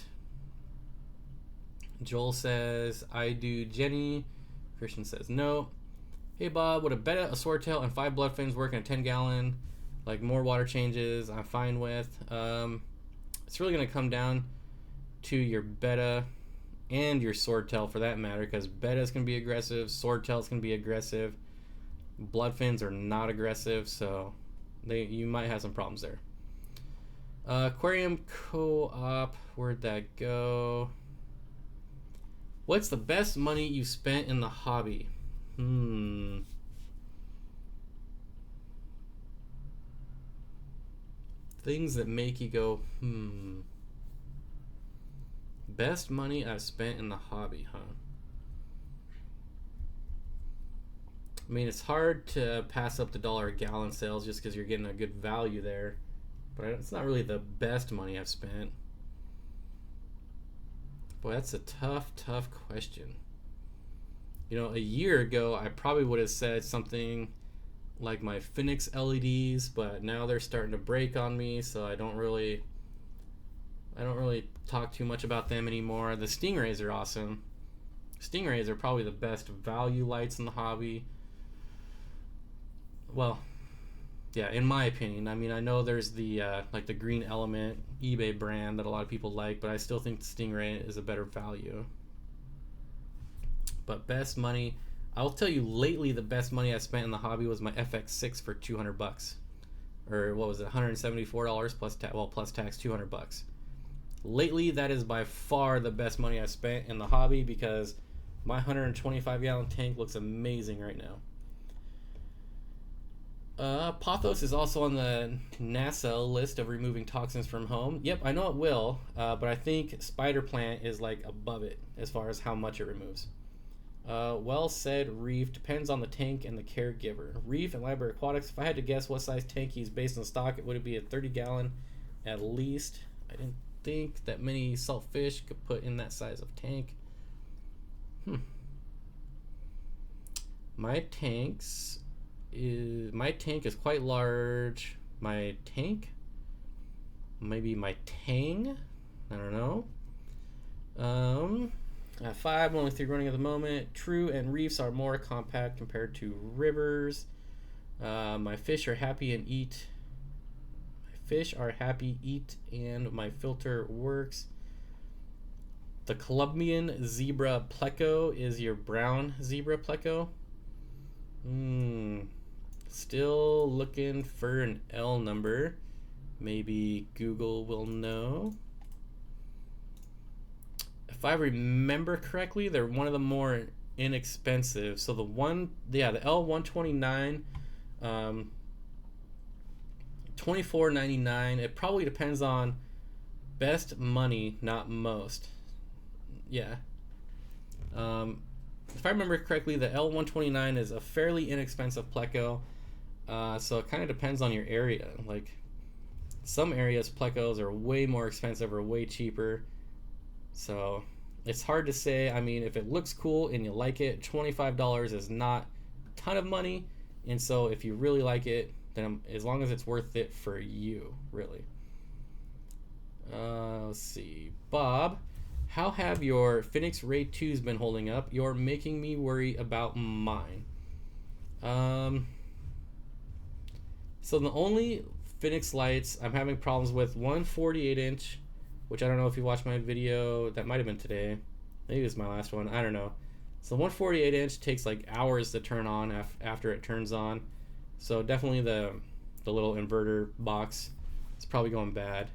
Joel says, I do. Jenny. Christian says, no. Hey Bob, would a betta, a swordtail, and 5 bloodfins work in a 10-gallon? Like more water changes, I'm fine with. It's really going to come down to your betta and your swordtail for that matter, because betta's going to be aggressive, swordtail's going to be aggressive. Bloodfins are not aggressive, so you might have some problems there. Aquarium Co-op, where'd that go? What's the best money you spent in the hobby? Things that make you go, Best money I've spent in the hobby, huh? I mean, it's hard to pass up the $1 a gallon sales just because you're getting a good value there. But it's not really the best money I've spent. Boy, that's a tough question. You know, a year ago, I probably would have said something like my Phoenix LEDs, but now they're starting to break on me, so I don't really talk too much about them anymore. The Stingrays are awesome. Stingrays are probably the best value lights in the hobby. Well, Yeah, in my opinion. I mean, I know there's the like the Green Element eBay brand that a lot of people like, but I still think the Stingray is a better value. But best money, I'll tell you, lately the best money I spent in the hobby was my FX6 for $200, or what was it, $174 plus tax, $200. Lately, that is by far the best money I spent in the hobby because my 125-gallon tank looks amazing right now. Pothos is also on the NASA list of removing toxins from home. Yep, I know it will, but I think Spider Plant is like above it as far as how much it removes. Well said, Reef. Depends on the tank and the caregiver. Reef and Livebearer Aquatics, if I had to guess what size tank he's based on stock, it would be a 30-gallon at least. I didn't think that many saltfish could put in that size of tank. My tank is quite large. My tank? Maybe my tang? I don't know. I have 5, only 3 running at the moment. True and reefs are more compact compared to rivers. My fish are happy and eat. And my filter works. The Colombian zebra pleco is your brown zebra pleco. Still looking for an L number. Maybe Google will know. If I remember correctly, they're one of the more inexpensive. So the L129, $24.99. It probably depends on best money, not most. Yeah. If I remember correctly, the L129 is a fairly inexpensive pleco. So it kind of depends on your area. Like some areas, plecos are way more expensive or way cheaper. So it's hard to say. I mean, if it looks cool and you like it, $25 is not a ton of money. And so if you really like it, then as long as it's worth it for you, really. Let's see. Bob, how have your Phoenix Ray 2s been holding up? You're making me worry about mine. So the only Phoenix lights I'm having problems with, one 48-inch, which I don't know if you watched my video, that might have been today. Maybe it was my last one, I don't know. So one 48-inch takes like hours to turn on after it turns on. So definitely the little inverter box is probably going bad.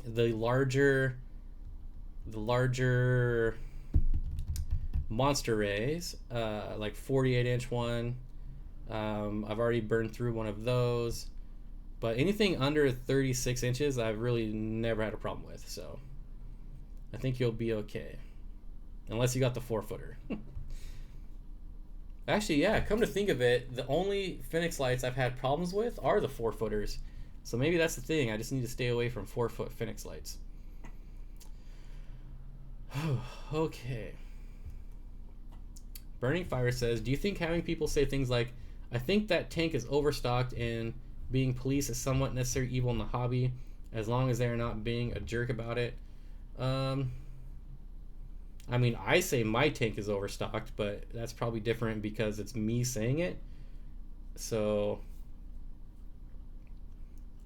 The larger monster rays, like 48-inch one, I've already burned through one of those. But anything under 36 inches, I've really never had a problem with. So I think you'll be okay. Unless you got the 4-footer. Actually, yeah, come to think of it, the only Phoenix lights I've had problems with are the 4-footers. So maybe that's the thing. I just need to stay away from 4-foot Phoenix lights. Okay. Burning Fire says, do you think having people say things like, I think that tank is overstocked and being police is somewhat necessary evil in the hobby, as long as they are not being a jerk about it? I mean, I say my tank is overstocked, but that's probably different because it's me saying it. So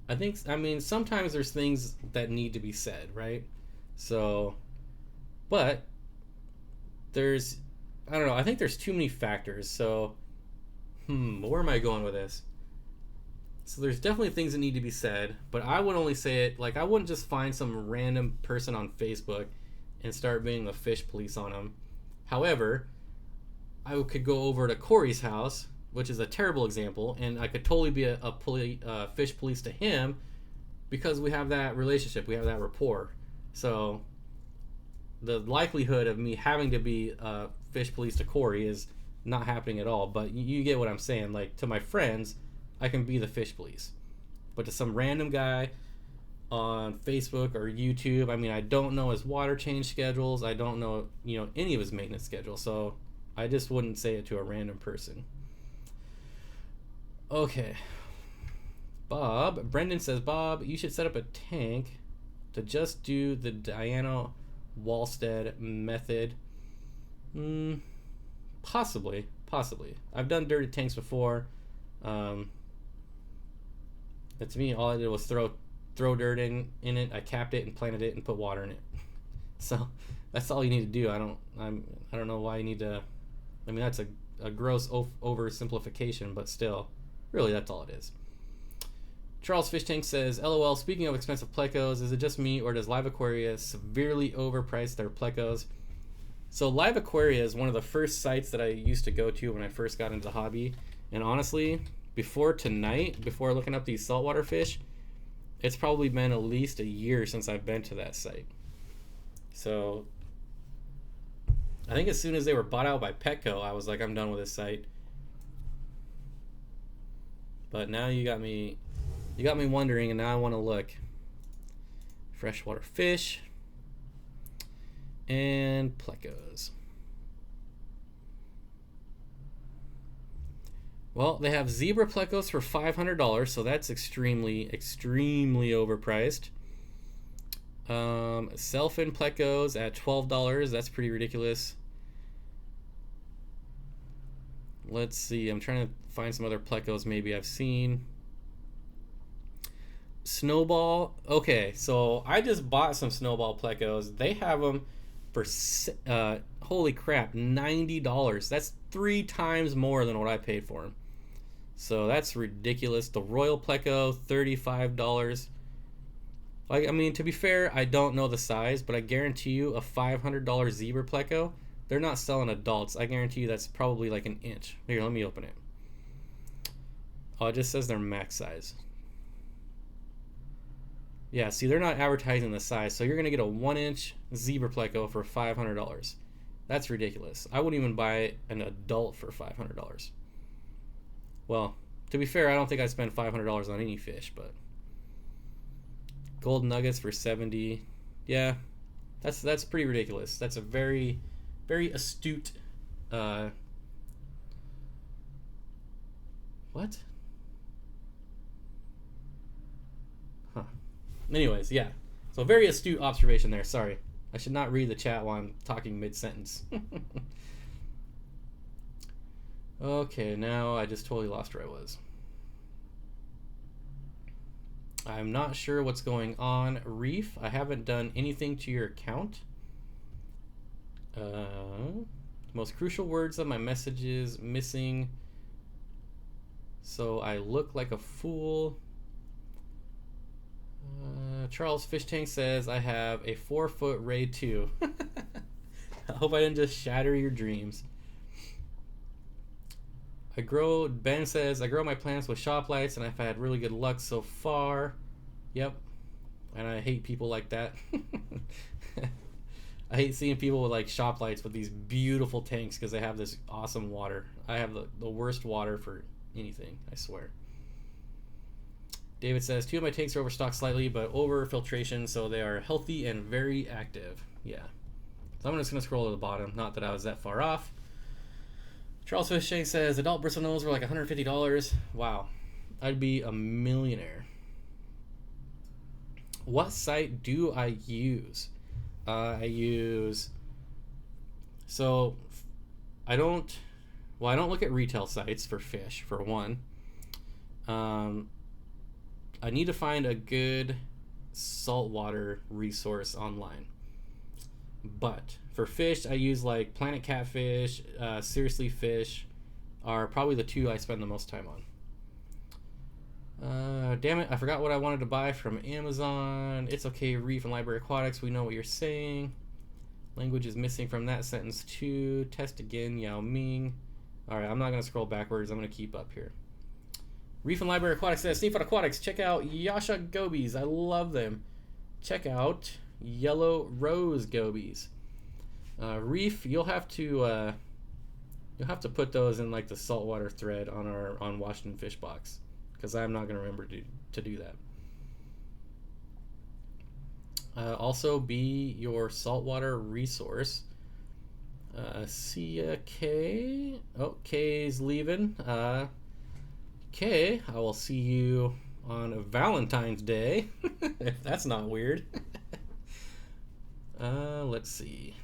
I mean, sometimes there's things that need to be said, right? So, but I don't know, I think there's too many factors. So, where am I going with this? So there's definitely things that need to be said, but I would only say it, like I wouldn't just find some random person on Facebook and start being the fish police on them. However, I could go over to Corey's house, which is a terrible example, and I could totally be a fish police to him because we have that relationship, we have that rapport. So the likelihood of me having to be a fish police to Corey is not happening at all. But you get what I'm saying. Like, to my friends, I can be the fish police. But to some random guy on Facebook or YouTube, I mean, I don't know his water change schedules. I don't know, any of his maintenance schedules. So I just wouldn't say it to a random person. Okay. Brendan says, Bob, you should set up a tank to just do the Diana Wallstead method. Possibly. Possibly. I've done dirty tanks before. To me, all I did was throw dirt in it. I capped it and planted it and put water in it. So that's all you need to do. I don't know why you need to. I mean, that's a gross oversimplification, but still, really, that's all it is. Charles Fish Tank says, LOL, speaking of expensive plecos, is it just me or does Live Aquaria severely overprice their plecos? So Live Aquaria is one of the first sites that I used to go to when I first got into the hobby. And honestly, before tonight, before looking up these saltwater fish, it's probably been at least a year since I've been to that site. So I think as soon as they were bought out by Petco, I was like, I'm done with this site. But now you got me wondering, and now I want to look. Freshwater fish and plecos. Well, they have zebra plecos for $500, so that's extremely overpriced. Selfin plecos at $12, that's pretty ridiculous. Let's see, I'm trying to find some other plecos maybe I've seen. Snowball, okay, so I just bought some snowball plecos. They have them for holy crap, $90. That's 3 times more than what I paid for them. So that's ridiculous. The Royal Pleco, $35. Like, I mean, to be fair, I don't know the size, but I guarantee you a $500 zebra pleco, they're not selling adults. I guarantee you that's probably like an inch. Here, let me open it. Oh, it just says they're max size. Yeah, see, they're not advertising the size, so you're going to get a 1-inch zebra pleco for $500. That's ridiculous. I wouldn't even buy an adult for $500. Well, to be fair, I don't think I'd spend $500 on any fish, but gold nuggets for $70. Yeah, that's pretty ridiculous. That's a very, very astute. What? Huh. Anyways, yeah. So very astute observation there. Sorry, I should not read the chat while I'm talking mid-sentence. Okay, now I just totally lost where I was. I'm not sure what's going on, Reef. I haven't done anything to your account. Most crucial words of my messages missing. So I look like a fool. Charles Fish Tank says I have a 4-foot Ray 2. I hope I didn't just shatter your dreams. Ben says, I grow my plants with shop lights and I've had really good luck so far. Yep. And I hate people like that. I hate seeing people with like shop lights with these beautiful tanks because they have this awesome water. I have the worst water for anything, I swear. David says, 2 of my tanks are overstocked slightly, but over filtration, so they are healthy and very active. Yeah. So I'm just going to scroll to the bottom. Not that I was that far off. Charles Fish Tank says, adult bristlenose were like $150. Wow. I'd be a millionaire. What site do I use? I don't look at retail sites for fish, for one. I need to find a good saltwater resource online. But for fish, I use like Planet Catfish, Seriously Fish are probably the 2 I spend the most time on. Damn it, I forgot what I wanted to buy from Amazon. It's okay, Reef and Livebearer Aquatics, we know what you're saying. Language is missing from that sentence too. Test again, Yao Ming. Alright, I'm not going to scroll backwards, I'm going to keep up here. Reef and Livebearer Aquatics says, Steenfott Aquatics, check out Yasha Gobies, I love them. Check out Yellow Rose Gobies. Reef, you'll have to put those in like the saltwater thread on Washington Fish Box, because I'm not going to remember to do that. Also, be your saltwater resource. See ya, Kay. Oh, Kay's leaving. Kay, I will see you on Valentine's Day, if that's not weird. Let's see.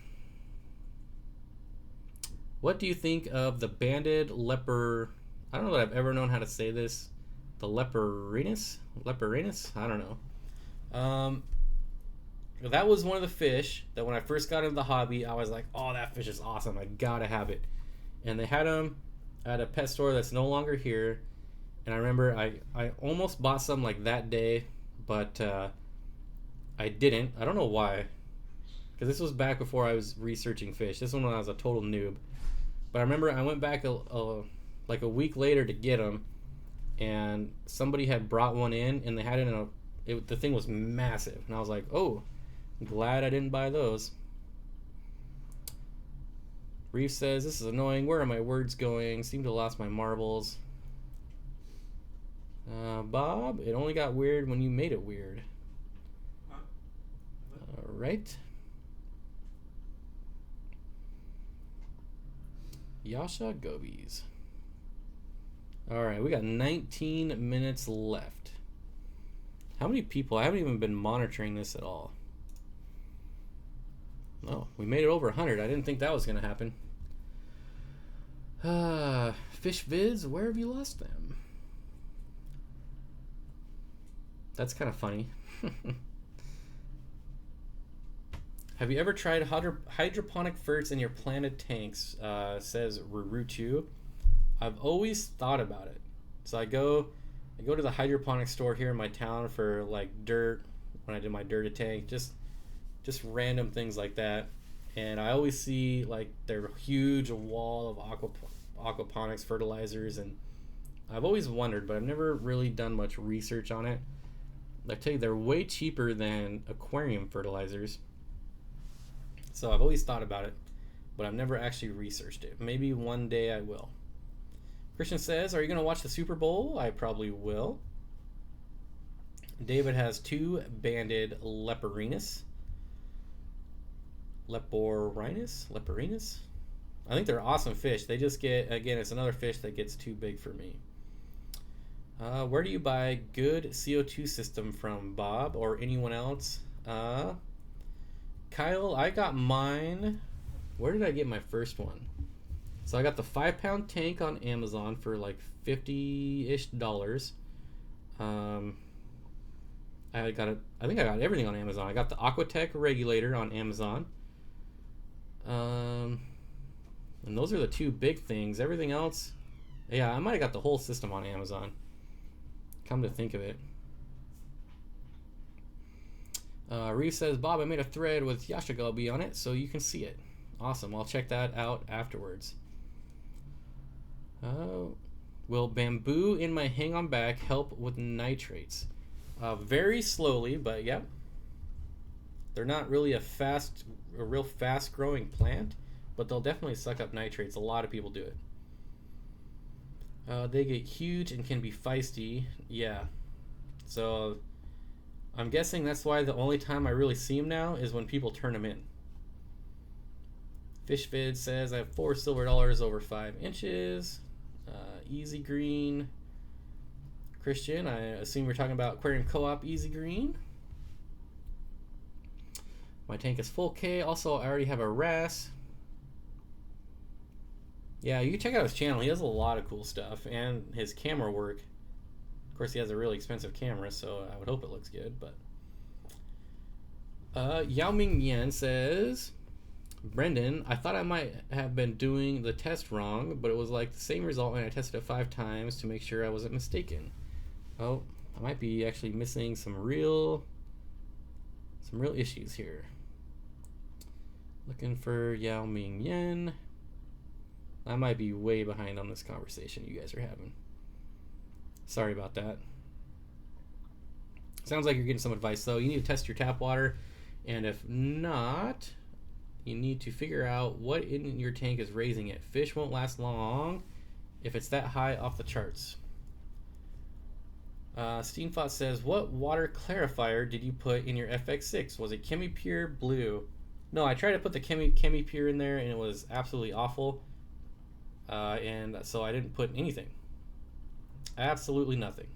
What do you think of the banded leper? I don't know that I've ever known how to say this. The leperinus? Leperinus? I don't know. That was one of the fish that when I first got into the hobby, I was like, oh, that fish is awesome. I gotta have it. And they had them at a pet store that's no longer here. And I remember I almost bought some like that day, but I didn't. I don't know why. Because this was back before I was researching fish. This one when I was a total noob. But I remember I went back like a week later to get them. And somebody had brought one in, and they had it in the thing was massive. And I was like, oh, glad I didn't buy those. Reef says, this is annoying. Where are my words going? Seem to have lost my marbles. Bob, it only got weird when you made it weird. All right. Yasha Gobies. All right, we got 19 minutes left. How many people? I haven't even been monitoring this at all. Oh, we made it over 100. I didn't think that was going to happen. Fish vids, where have you lost them? That's kind of funny. Have you ever tried hydroponic ferts in your planted tanks? Says Ruruchu. I've always thought about it. So I go to the hydroponic store here in my town for like dirt when I do my dirty tank, just random things like that. And I always see like their huge wall of aquaponics fertilizers, and I've always wondered, but I've never really done much research on it. I tell you, they're way cheaper than aquarium fertilizers. So I've always thought about it, but I've never actually researched it. Maybe one day I will. Christian says, are you going to watch the Super Bowl? I probably will. David has 2 banded leperinus. Leperinus? I think they're awesome fish. They just get, again, it's another fish that gets too big for me. Where do you buy good CO2 system from, Bob, or anyone else? Kyle, I got mine. Where did I get my first one? So I got the 5-pound tank on Amazon for like $50-ish. I think I got everything on Amazon. I got the Aquatech regulator on Amazon. And those are the 2 big things. Everything else, yeah, I might have got the whole system on Amazon. Come to think of it. Reef says, Bob, I made a thread with Yashagabi on it so you can see it. Awesome. I'll check that out afterwards. Will bamboo in my hang-on back help with nitrates? Very slowly, but yeah. They're not really a real fast-growing plant, but they'll definitely suck up nitrates. A lot of people do it. They get huge and can be feisty. Yeah. So I'm guessing that's why the only time I really see them now is when people turn them in. Fishvid says I have 4 silver dollars over 5 inches. Easy green. Christian, I assume you're talking about Aquarium Co-op Easy Green. My tank is full K. Also, I already have a RAS. Yeah, you can check out his channel. He has a lot of cool stuff, and his camera work. Of course, he has a really expensive camera, so I would hope it looks good. But Yao Ming Yan says, Brendan, I thought I might have been doing the test wrong, but it was like the same result when I tested it 5 times to make sure I wasn't mistaken. Oh, I might be actually missing some real issues here. Looking for Yao Ming Yan. I might be way behind on this conversation you guys are having. Sorry about that. Sounds like you're getting some advice, though. You need to test your tap water, and if not, you need to figure out what in your tank is raising it. Fish won't last long if it's that high off the charts. Steenfott says, what water clarifier did you put in your FX6? Was it ChemiPure Blue? No, I tried to put the ChemiPure in there, and it was absolutely awful. And so I didn't put anything. Absolutely nothing.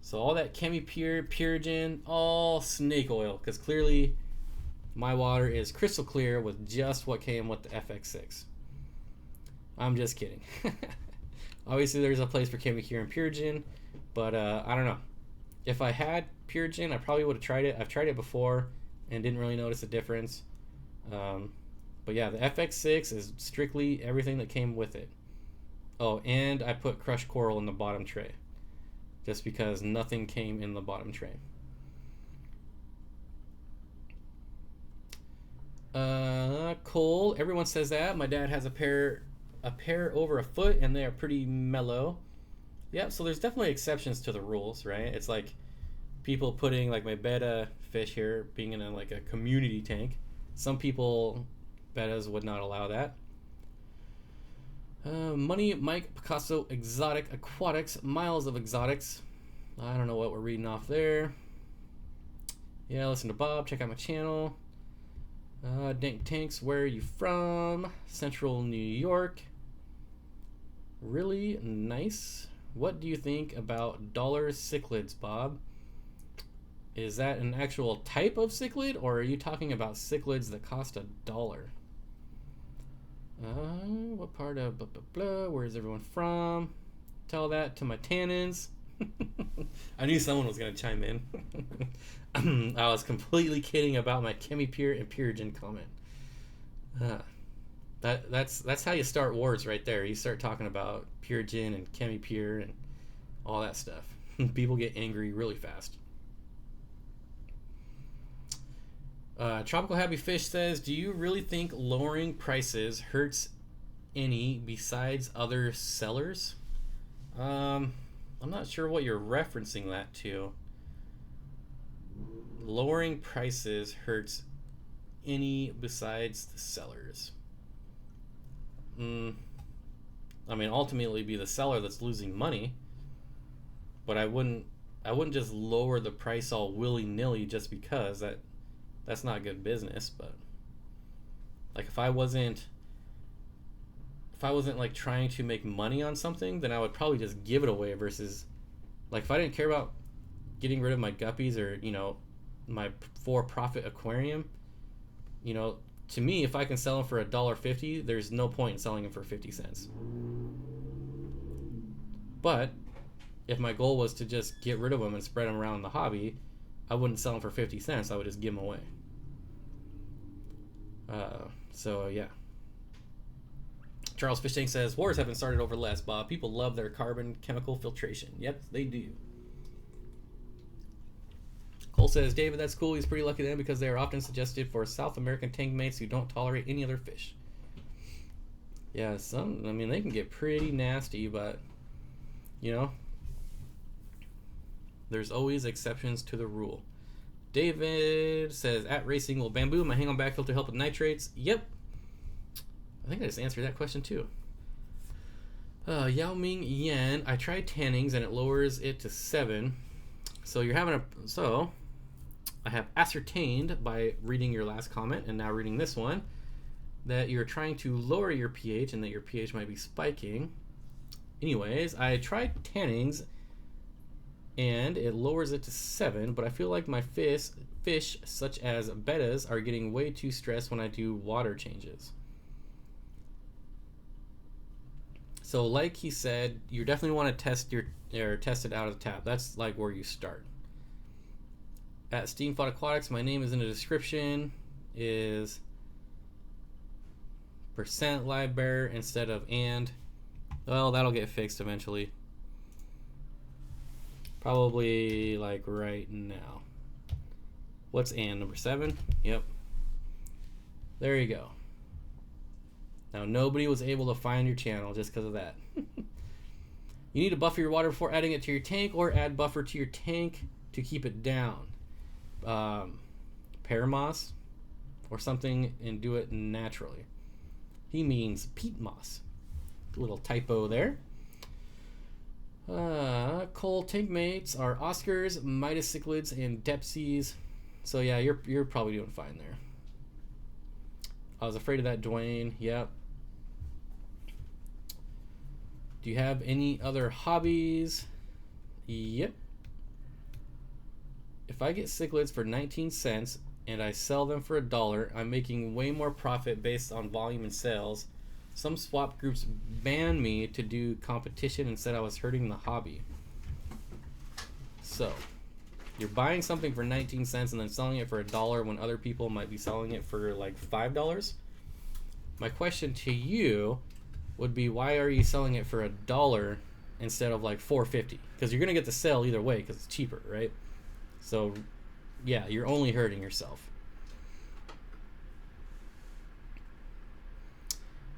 So all that ChemiPure, Purigen, all snake oil, because clearly my water is crystal clear with just what came with the FX6. I'm just kidding. Obviously, there's a place for Chemicure and Purigen, but I don't know. If I had Purigen, I probably would have tried it. I've tried it before and didn't really notice a difference. But yeah, the FX6 is strictly everything that came with it. Oh, and I put crushed coral in the bottom tray, just because nothing came in the bottom tray. Cole, everyone says that. My dad has a pair over a foot, and they are pretty mellow. Yeah, so there's definitely exceptions to the rules, right? It's like people putting like my betta fish here being in like a community tank. Some people, bettas would not allow that. Money Mike Picasso Exotic Aquatics, Miles of Exotics. I don't know what we're reading off there. Yeah, listen to Bob. Check out my channel. Dank Tanks, where are you from? Central New York. Really nice. What do you think about dollar cichlids, Bob? Is that an actual type of cichlid, or are you talking about cichlids that cost $1? What part of blah, blah, blah? Where is everyone from? Tell that to my tannins. I knew someone was going to chime in. I was completely kidding about my Chemipure and Purigen comment. That's how you start wars right there. You start talking about Purigen and Chemipure and all that stuff. People get angry really fast. Tropical Happy Fish says, do you really think lowering prices hurts any besides other sellers? I'm not sure what you're referencing that to. Lowering prices hurts any besides the sellers. I mean, ultimately, it'd be the seller that's losing money. But I wouldn't just lower the price all willy-nilly just because that's not good business. But like if I wasn't like trying to make money on something, then I would probably just give it away versus like if I didn't care about getting rid of my guppies or, you know, my for-profit aquarium, you know, to me, if I can sell them for $1.50, there's no point in selling them for 50 cents. But if my goal was to just get rid of them and spread them around the hobby, I wouldn't sell them for 50 cents. I would just give them away. So yeah. Charles Fish Tank says, wars haven't started over less, Bob. People love their carbon chemical filtration. Yep, they do. Cole says, David, that's cool. He's pretty lucky then because they are often suggested for South American tank mates who don't tolerate any other fish. Yeah, I mean, they can get pretty nasty, but, you know, there's always exceptions to the rule. David says, at Racing, will bamboo my hang-on back filter help with nitrates? Yep. I think I just answered that question too. Yao Ming Yen, I tried tannings and it lowers it to 7. So you're having so I have ascertained by reading your last comment and now reading this one that you're trying to lower your pH and that your pH might be spiking. Anyways, I tried tannings and it lowers it to 7, but I feel like my fish such as bettas are getting way too stressed when I do water changes. So like he said, you definitely want to test it out of the tap. That's like where you start. At Steenfott Aquatics, my name is in the description, is %Livebearer instead of and. Well, that'll get fixed eventually. Probably like right now. What's and? Number 7? Yep. There you go. Now, nobody was able to find your channel just because of that. You need to buffer your water before adding it to your tank, or add buffer to your tank to keep it down. Pear moss or something, and do it naturally. He means peat moss. Little typo there. Cole tank mates are Oscars, Midas cichlids, and Depsies. So yeah, you're probably doing fine there. I was afraid of that, Dwayne. Yep. Do you have any other hobbies? Yep. If I get cichlids for 19 cents and I sell them for $1, I'm making way more profit based on volume and sales. Some swap groups banned me to do competition and said I was hurting the hobby. So, you're buying something for 19 cents and then selling it for $1 when other people might be selling it for like $5. My question to you would be, why are you selling it for $1 instead of like $4.50? Because you're gonna get the sale either way because it's cheaper, right? So, yeah, you're only hurting yourself.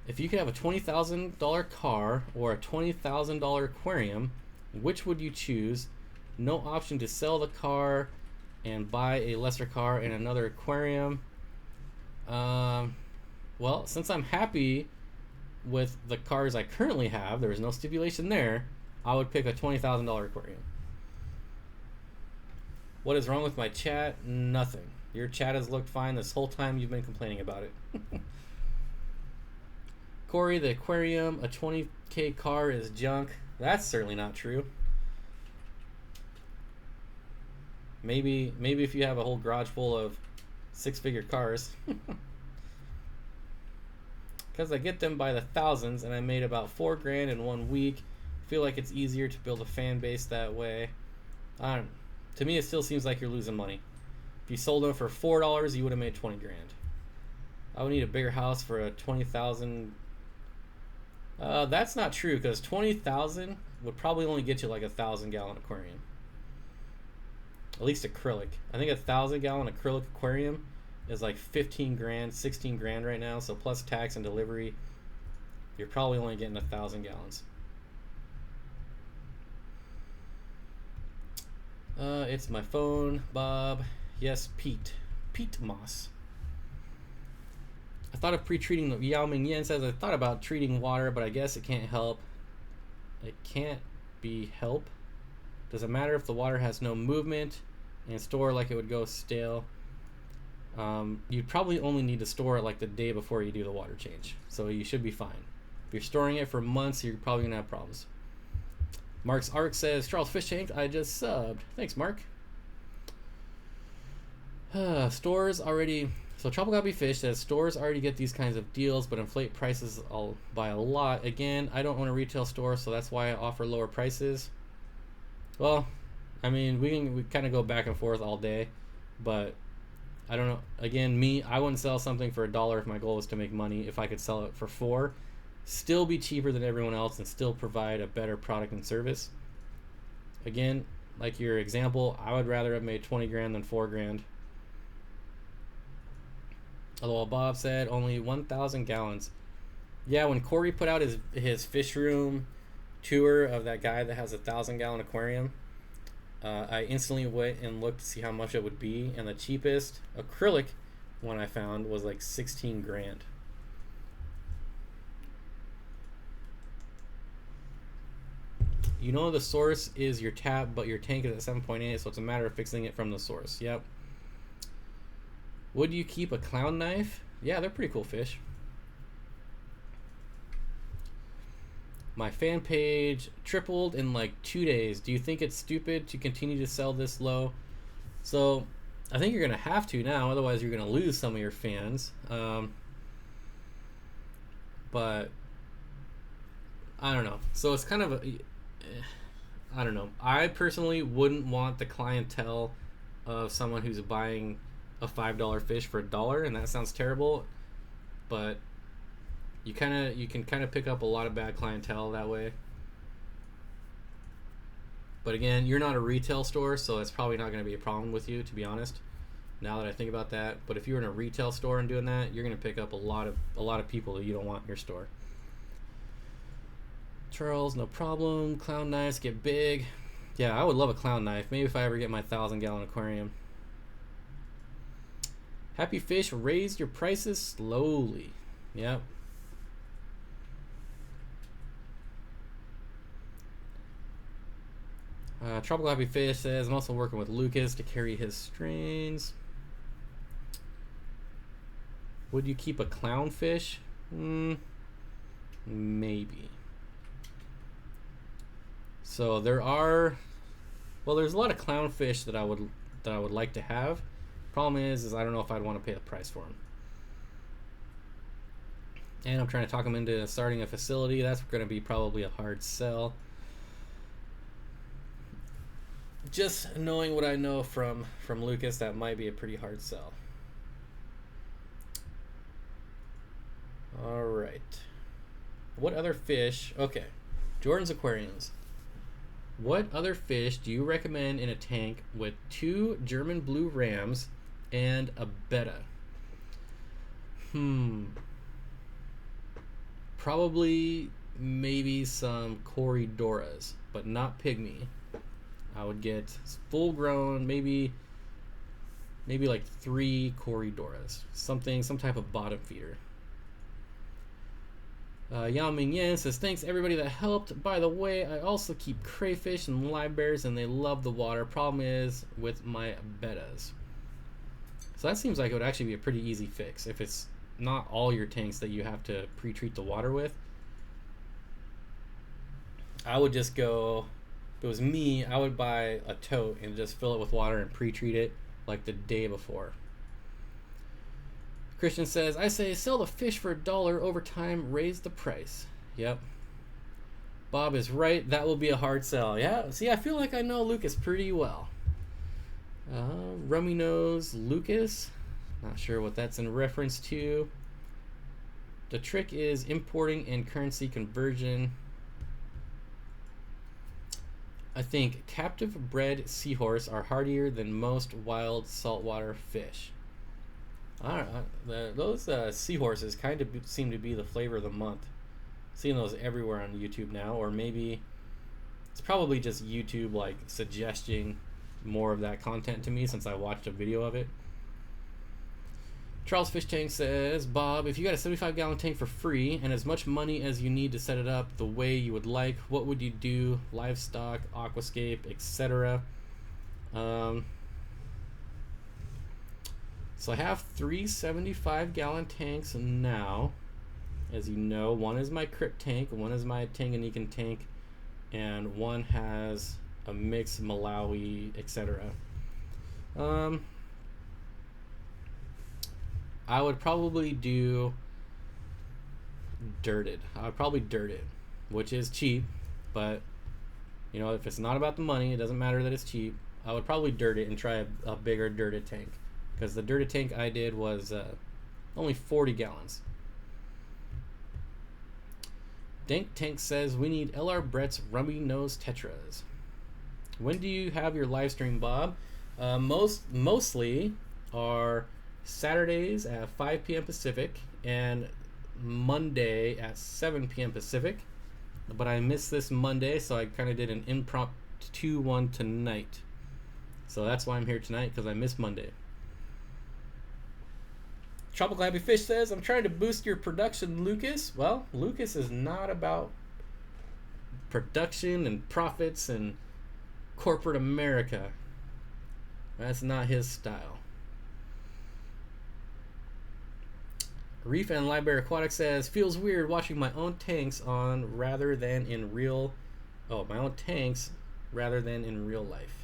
If you could have a $20,000 car or a $20,000 aquarium, which would you choose? No option to sell the car and buy a lesser car and another aquarium. Well, since I'm happy with the cars I currently have, there is no stipulation there, I would pick a $20,000 aquarium. What is wrong with my chat? Nothing. Your chat has looked fine this whole time you've been complaining about it. Corey, the aquarium, a 20K car is junk. That's certainly not true. Maybe if you have a whole garage full of 6-figure cars. Because I get them by the thousands and I made about $4,000 in 1 week. Feel like it's easier to build a fan base that way. To me, it still seems like you're losing money. If you sold them for $4, you would have made $20,000. I would need a bigger house for a 20,000. That's not true, because 20,000 would probably only get you like a 1,000-gallon aquarium. At least acrylic. I think a 1,000-gallon acrylic aquarium is like $15,000, $16,000 right now. So plus tax and delivery, you're probably only getting 1,000 gallons. It's my phone, Bob. Yes, Pete. Pete Moss. I thought of pre-treating the Yao Ming Yen says I thought about treating water, but I guess it can't help. It can't be help. Does it matter if the water has no movement and store like it would go stale? You'd probably only need to store it like the day before you do the water change, so you should be fine. If you're storing it for months, you're probably gonna have problems. Mark's Arc says, Charles Fish Tank, I just subbed. Thanks, Mark. Stores already. So Tropical Hobby Fish says stores already get these kinds of deals, but inflate prices by a lot. Again, I don't own a retail store, so that's why I offer lower prices. Well, I mean, we kind of go back and forth all day, but I don't know. Again, I wouldn't sell something for $1 if my goal was to make money. If I could sell it for $4, still be cheaper than everyone else and still provide a better product and service. Again, like your example, I would rather have made $20,000 than $4,000. Although Bob said only 1,000 gallons. Yeah, when Corey put out his fish room tour of that guy that has a 1,000-gallon aquarium, I instantly went and looked to see how much it would be, and the cheapest acrylic one I found was like $16,000. You know the source is your tap, but your tank is at 7.8, so it's a matter of fixing it from the source. Yep. Would you keep a clown knife? Yeah, they're pretty cool fish. My fan page tripled in like 2 days. Do you think it's stupid to continue to sell this low? So I think you're going to have to now, otherwise you're going to lose some of your fans. But I don't know. So it's kind of I don't know. I personally wouldn't want the clientele of someone who's buying a $5 fish for $1, and that sounds terrible, but you can kind of pick up a lot of bad clientele that way. But again, you're not a retail store, so it's probably not going to be a problem with you, to be honest, now that I think about that. But if you're in a retail store and doing that, you're going to pick up a lot of people that you don't want in your store. Charles, no problem. Clown knives get big. Yeah, I would love a clown knife. Maybe if I ever get my 1,000-gallon aquarium. Happy Fish raised your prices slowly. Yep. Tropical Happy Fish says, I'm also working with Lucas to carry his strains. Would you keep a clownfish? Maybe. So there's a lot of clownfish that I would like to have. Problem is I don't know if I'd want to pay the price for them. And I'm trying to talk him into starting a facility. That's going to be probably a hard sell. Just knowing what I know from Lucas, that might be a pretty hard sell. All right. What other fish? Okay. Jordan's Aquariums. What other fish do you recommend in a tank with 2 German blue rams and a betta? Probably maybe some Corydoras, but not pygmy. I would get full grown, maybe like 3 Corydoras. Some type of bottom feeder. Yao Ming Yan says, thanks everybody that helped. By the way, I also keep crayfish and livebearers and they love the water. Problem is with my bettas. So that seems like it would actually be a pretty easy fix if it's not all your tanks that you have to pre-treat the water with. I would just go, if it was me, I would buy a tote and just fill it with water and pre-treat it like the day before. Christian says, I say sell the fish for $1 over time, raise the price. Yep. Bob is right. That will be a hard sell. Yeah, see, I feel like I know Lucas pretty well. Rummy Nose Lucas. Not sure what that's in reference to. The trick is importing and currency conversion. I think captive bred seahorse are hardier than most wild saltwater fish. I don't know. Those seahorses kind of seem to be the flavor of the month. Seeing those everywhere on YouTube now, or maybe it's probably just YouTube like suggesting more of that content to me since I watched a video of it. Charles Fish Tank says, Bob, if you got a 75-gallon tank for free and as much money as you need to set it up the way you would like, what would you do? Livestock, aquascape, etc. So I have 3 75-gallon tanks now. As you know, one is my crypt tank, one is my Tanganyika tank, and one has a mixed Malawi, etc. I would probably do dirted. I would probably dirt it, which is cheap, but you know, if it's not about the money, it doesn't matter that it's cheap. I would probably dirt it and try a bigger dirted tank, because the dirted tank I did was only 40 gallons. Dank Tank says we need LR Brett's Rummy Nose Tetras. When do you have your live stream, Bob? Mostly are Saturdays at 5 p.m. Pacific and Monday at 7 p.m. Pacific. But I missed this Monday, so I kind of did an impromptu one tonight. So that's why I'm here tonight, because I missed Monday. Tropical Happy Fish says, I'm trying to boost your production, Lucas. Well, Lucas is not about production and profits and corporate America. That's not his style. Reef Livebearer Aquatics says, feels weird watching my own tanks on rather than in real... Oh, my own tanks rather than in real life.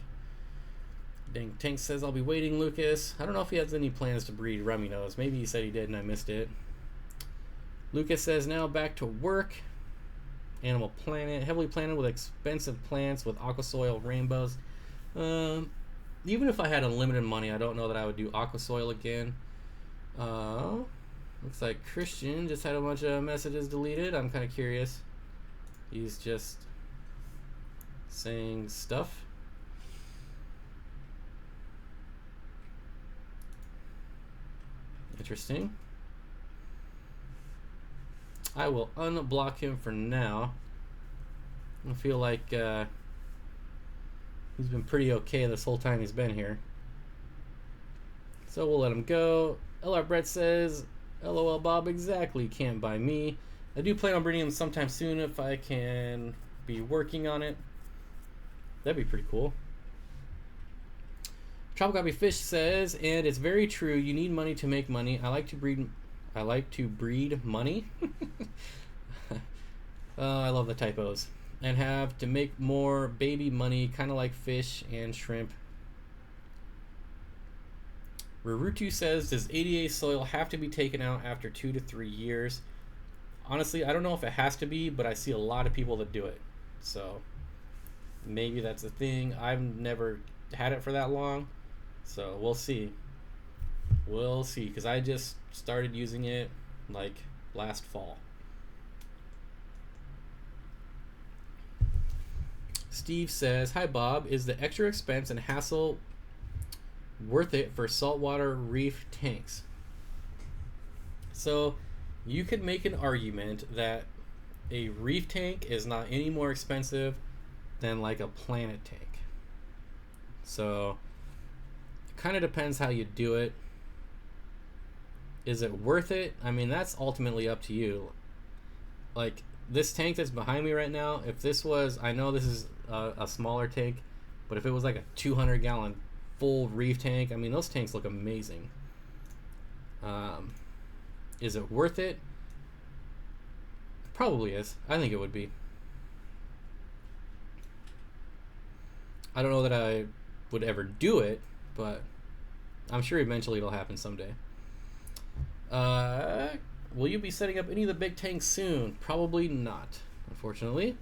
Dang Tank says, I'll be waiting, Lucas. I don't know if he has any plans to breed Rummy Nose. Maybe he said he did and I missed it. Lucas says, now back to work. Animal Planet. Heavily planted with expensive plants with aquasoil rainbows. Even if I had unlimited money, I don't know that I would do aquasoil again. Looks like Christian just had a bunch of messages deleted. I'm kind of curious. He's just saying stuff. Interesting. I will unblock him for now. I feel like he's been pretty okay this whole time he's been here. So we'll let him go. LR Brett says, LOL Bob, exactly, can't buy me. I do plan on breeding him sometime soon if I can be working on it. That'd be pretty cool. Tropical Happy Fish says, and it's very true, you need money to make money. I like to breed money. I love the typos. And have to make more baby money, kind of like fish and shrimp. Rarutu says, does ADA soil have to be taken out after 2 to 3 years? honestly, I don't know if it has to be, but I see a lot of people that do it. So maybe that's a thing. I've never had it for that long, so we'll see. We'll see, because I just started using it like last fall. Steve says, "Hi Bob, is the extra expense and hassle worth it for saltwater reef tanks?" So you could make an argument that a reef tank is not any more expensive than like a planet tank. So it kind of depends how you do it. Is it worth it? I mean, that's ultimately up to you. Like this tank that's behind me right now, if this was, I know this is a smaller tank, but if it was like a 200-gallon full reef tank, I mean, those tanks look amazing. Is it worth it? Probably is. I think it would be. I don't know that I would ever do it, but I'm sure eventually it'll happen someday. Will you be setting up any of the big tanks soon? Probably not, unfortunately.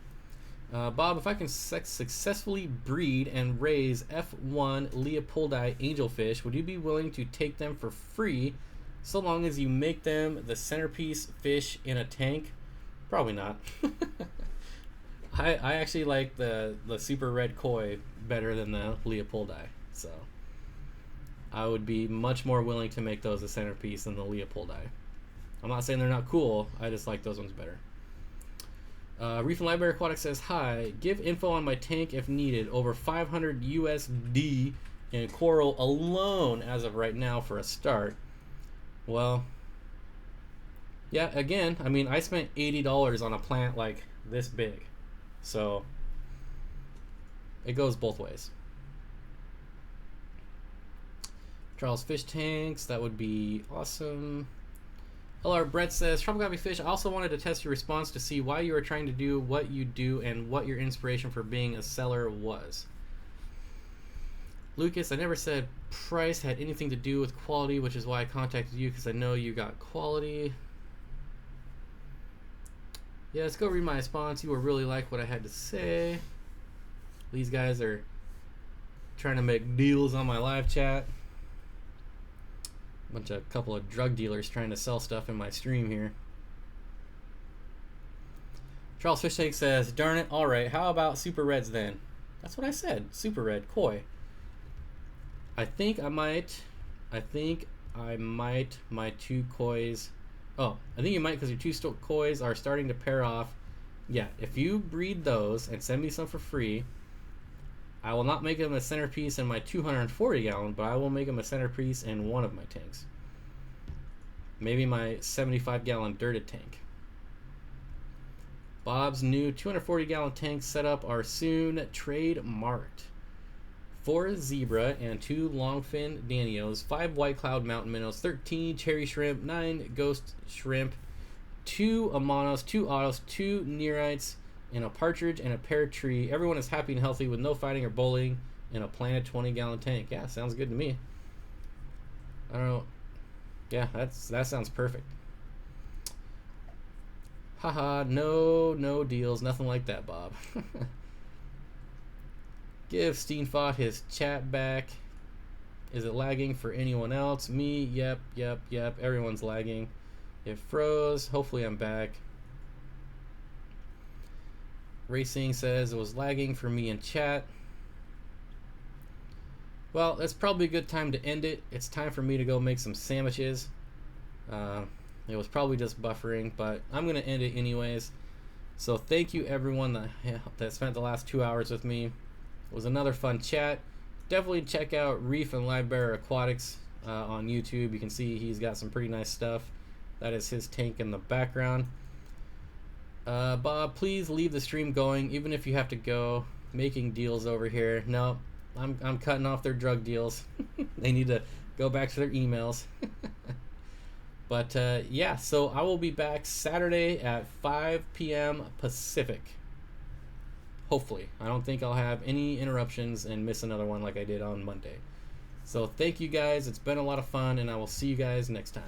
Bob, if I can successfully breed and raise F1 Leopoldi angelfish, would you be willing to take them for free so long as you make them the centerpiece fish in a tank? Probably not. I actually like the super red koi better than the Leopoldi, so I would be much more willing to make those a centerpiece than the Leopoldi. I'm not saying they're not cool, I just like those ones better. Reef Livebearer Aquatics says, "Hi, give info on my tank if needed. Over 500 USD in coral alone as of right now for a start." Well, yeah, again, I mean, I spent $80 on a plant like this big. So it goes both ways. Charles Fish Tanks, that would be awesome. LR Brett says, "Tropical Happy Fish, I also wanted to test your response to see why you were trying to do what you do and what your inspiration for being a seller was." Lucas, "I never said price had anything to do with quality, which is why I contacted you, because I know you got quality." Yeah, let's go read my response. You will really like what I had to say. These guys are trying to make deals on my live chat. Couple of drug dealers trying to sell stuff in my stream here. Charles Fish Tank says, "Darn it, alright, how about super reds then?" That's what I said, super red, koi. I think I might, my two kois. Oh, I think you might, because your two kois are starting to pair off. Yeah, if you breed those and send me some for free, I will not make them a centerpiece in my 240-gallon, but I will make them a centerpiece in one of my tanks. Maybe my 75-gallon dirted tank. Bob's new 240-gallon tank setup are soon trademarked. 4 zebra and 2 longfin danios, 5 white cloud mountain minnows, 13 cherry shrimp, 9 ghost shrimp, 2 amanos, 2 autos, 2 nereids, and a partridge and a pear tree. Everyone is happy and healthy with no fighting or bullying in a planted 20-gallon tank. Yeah, sounds good to me. I don't know. Yeah, that sounds perfect. Haha, no deals, nothing like that, Bob. Give Steenfott his chat back. Is it lagging for anyone else? Me, yep, everyone's lagging. It froze, hopefully I'm back. Racing says it was lagging for me in chat. Well, it's probably a good time to end it. It's time for me to go make some sandwiches. It was probably just buffering, but I'm going to end it anyways. So thank you everyone that spent the last 2 hours with me. It was another fun chat. Definitely check out Reef and Livebearer Aquatics on YouTube. You can see he's got some pretty nice stuff. That is his tank in the background. Bob, please leave the stream going, even if you have to go. Making deals over here. No, I'm cutting off their drug deals. They need to go back to their emails. But yeah, so I will be back Saturday at 5 p.m. Pacific. Hopefully. I don't think I'll have any interruptions and miss another one like I did on Monday. So thank you guys. It's been a lot of fun, and I will see you guys next time.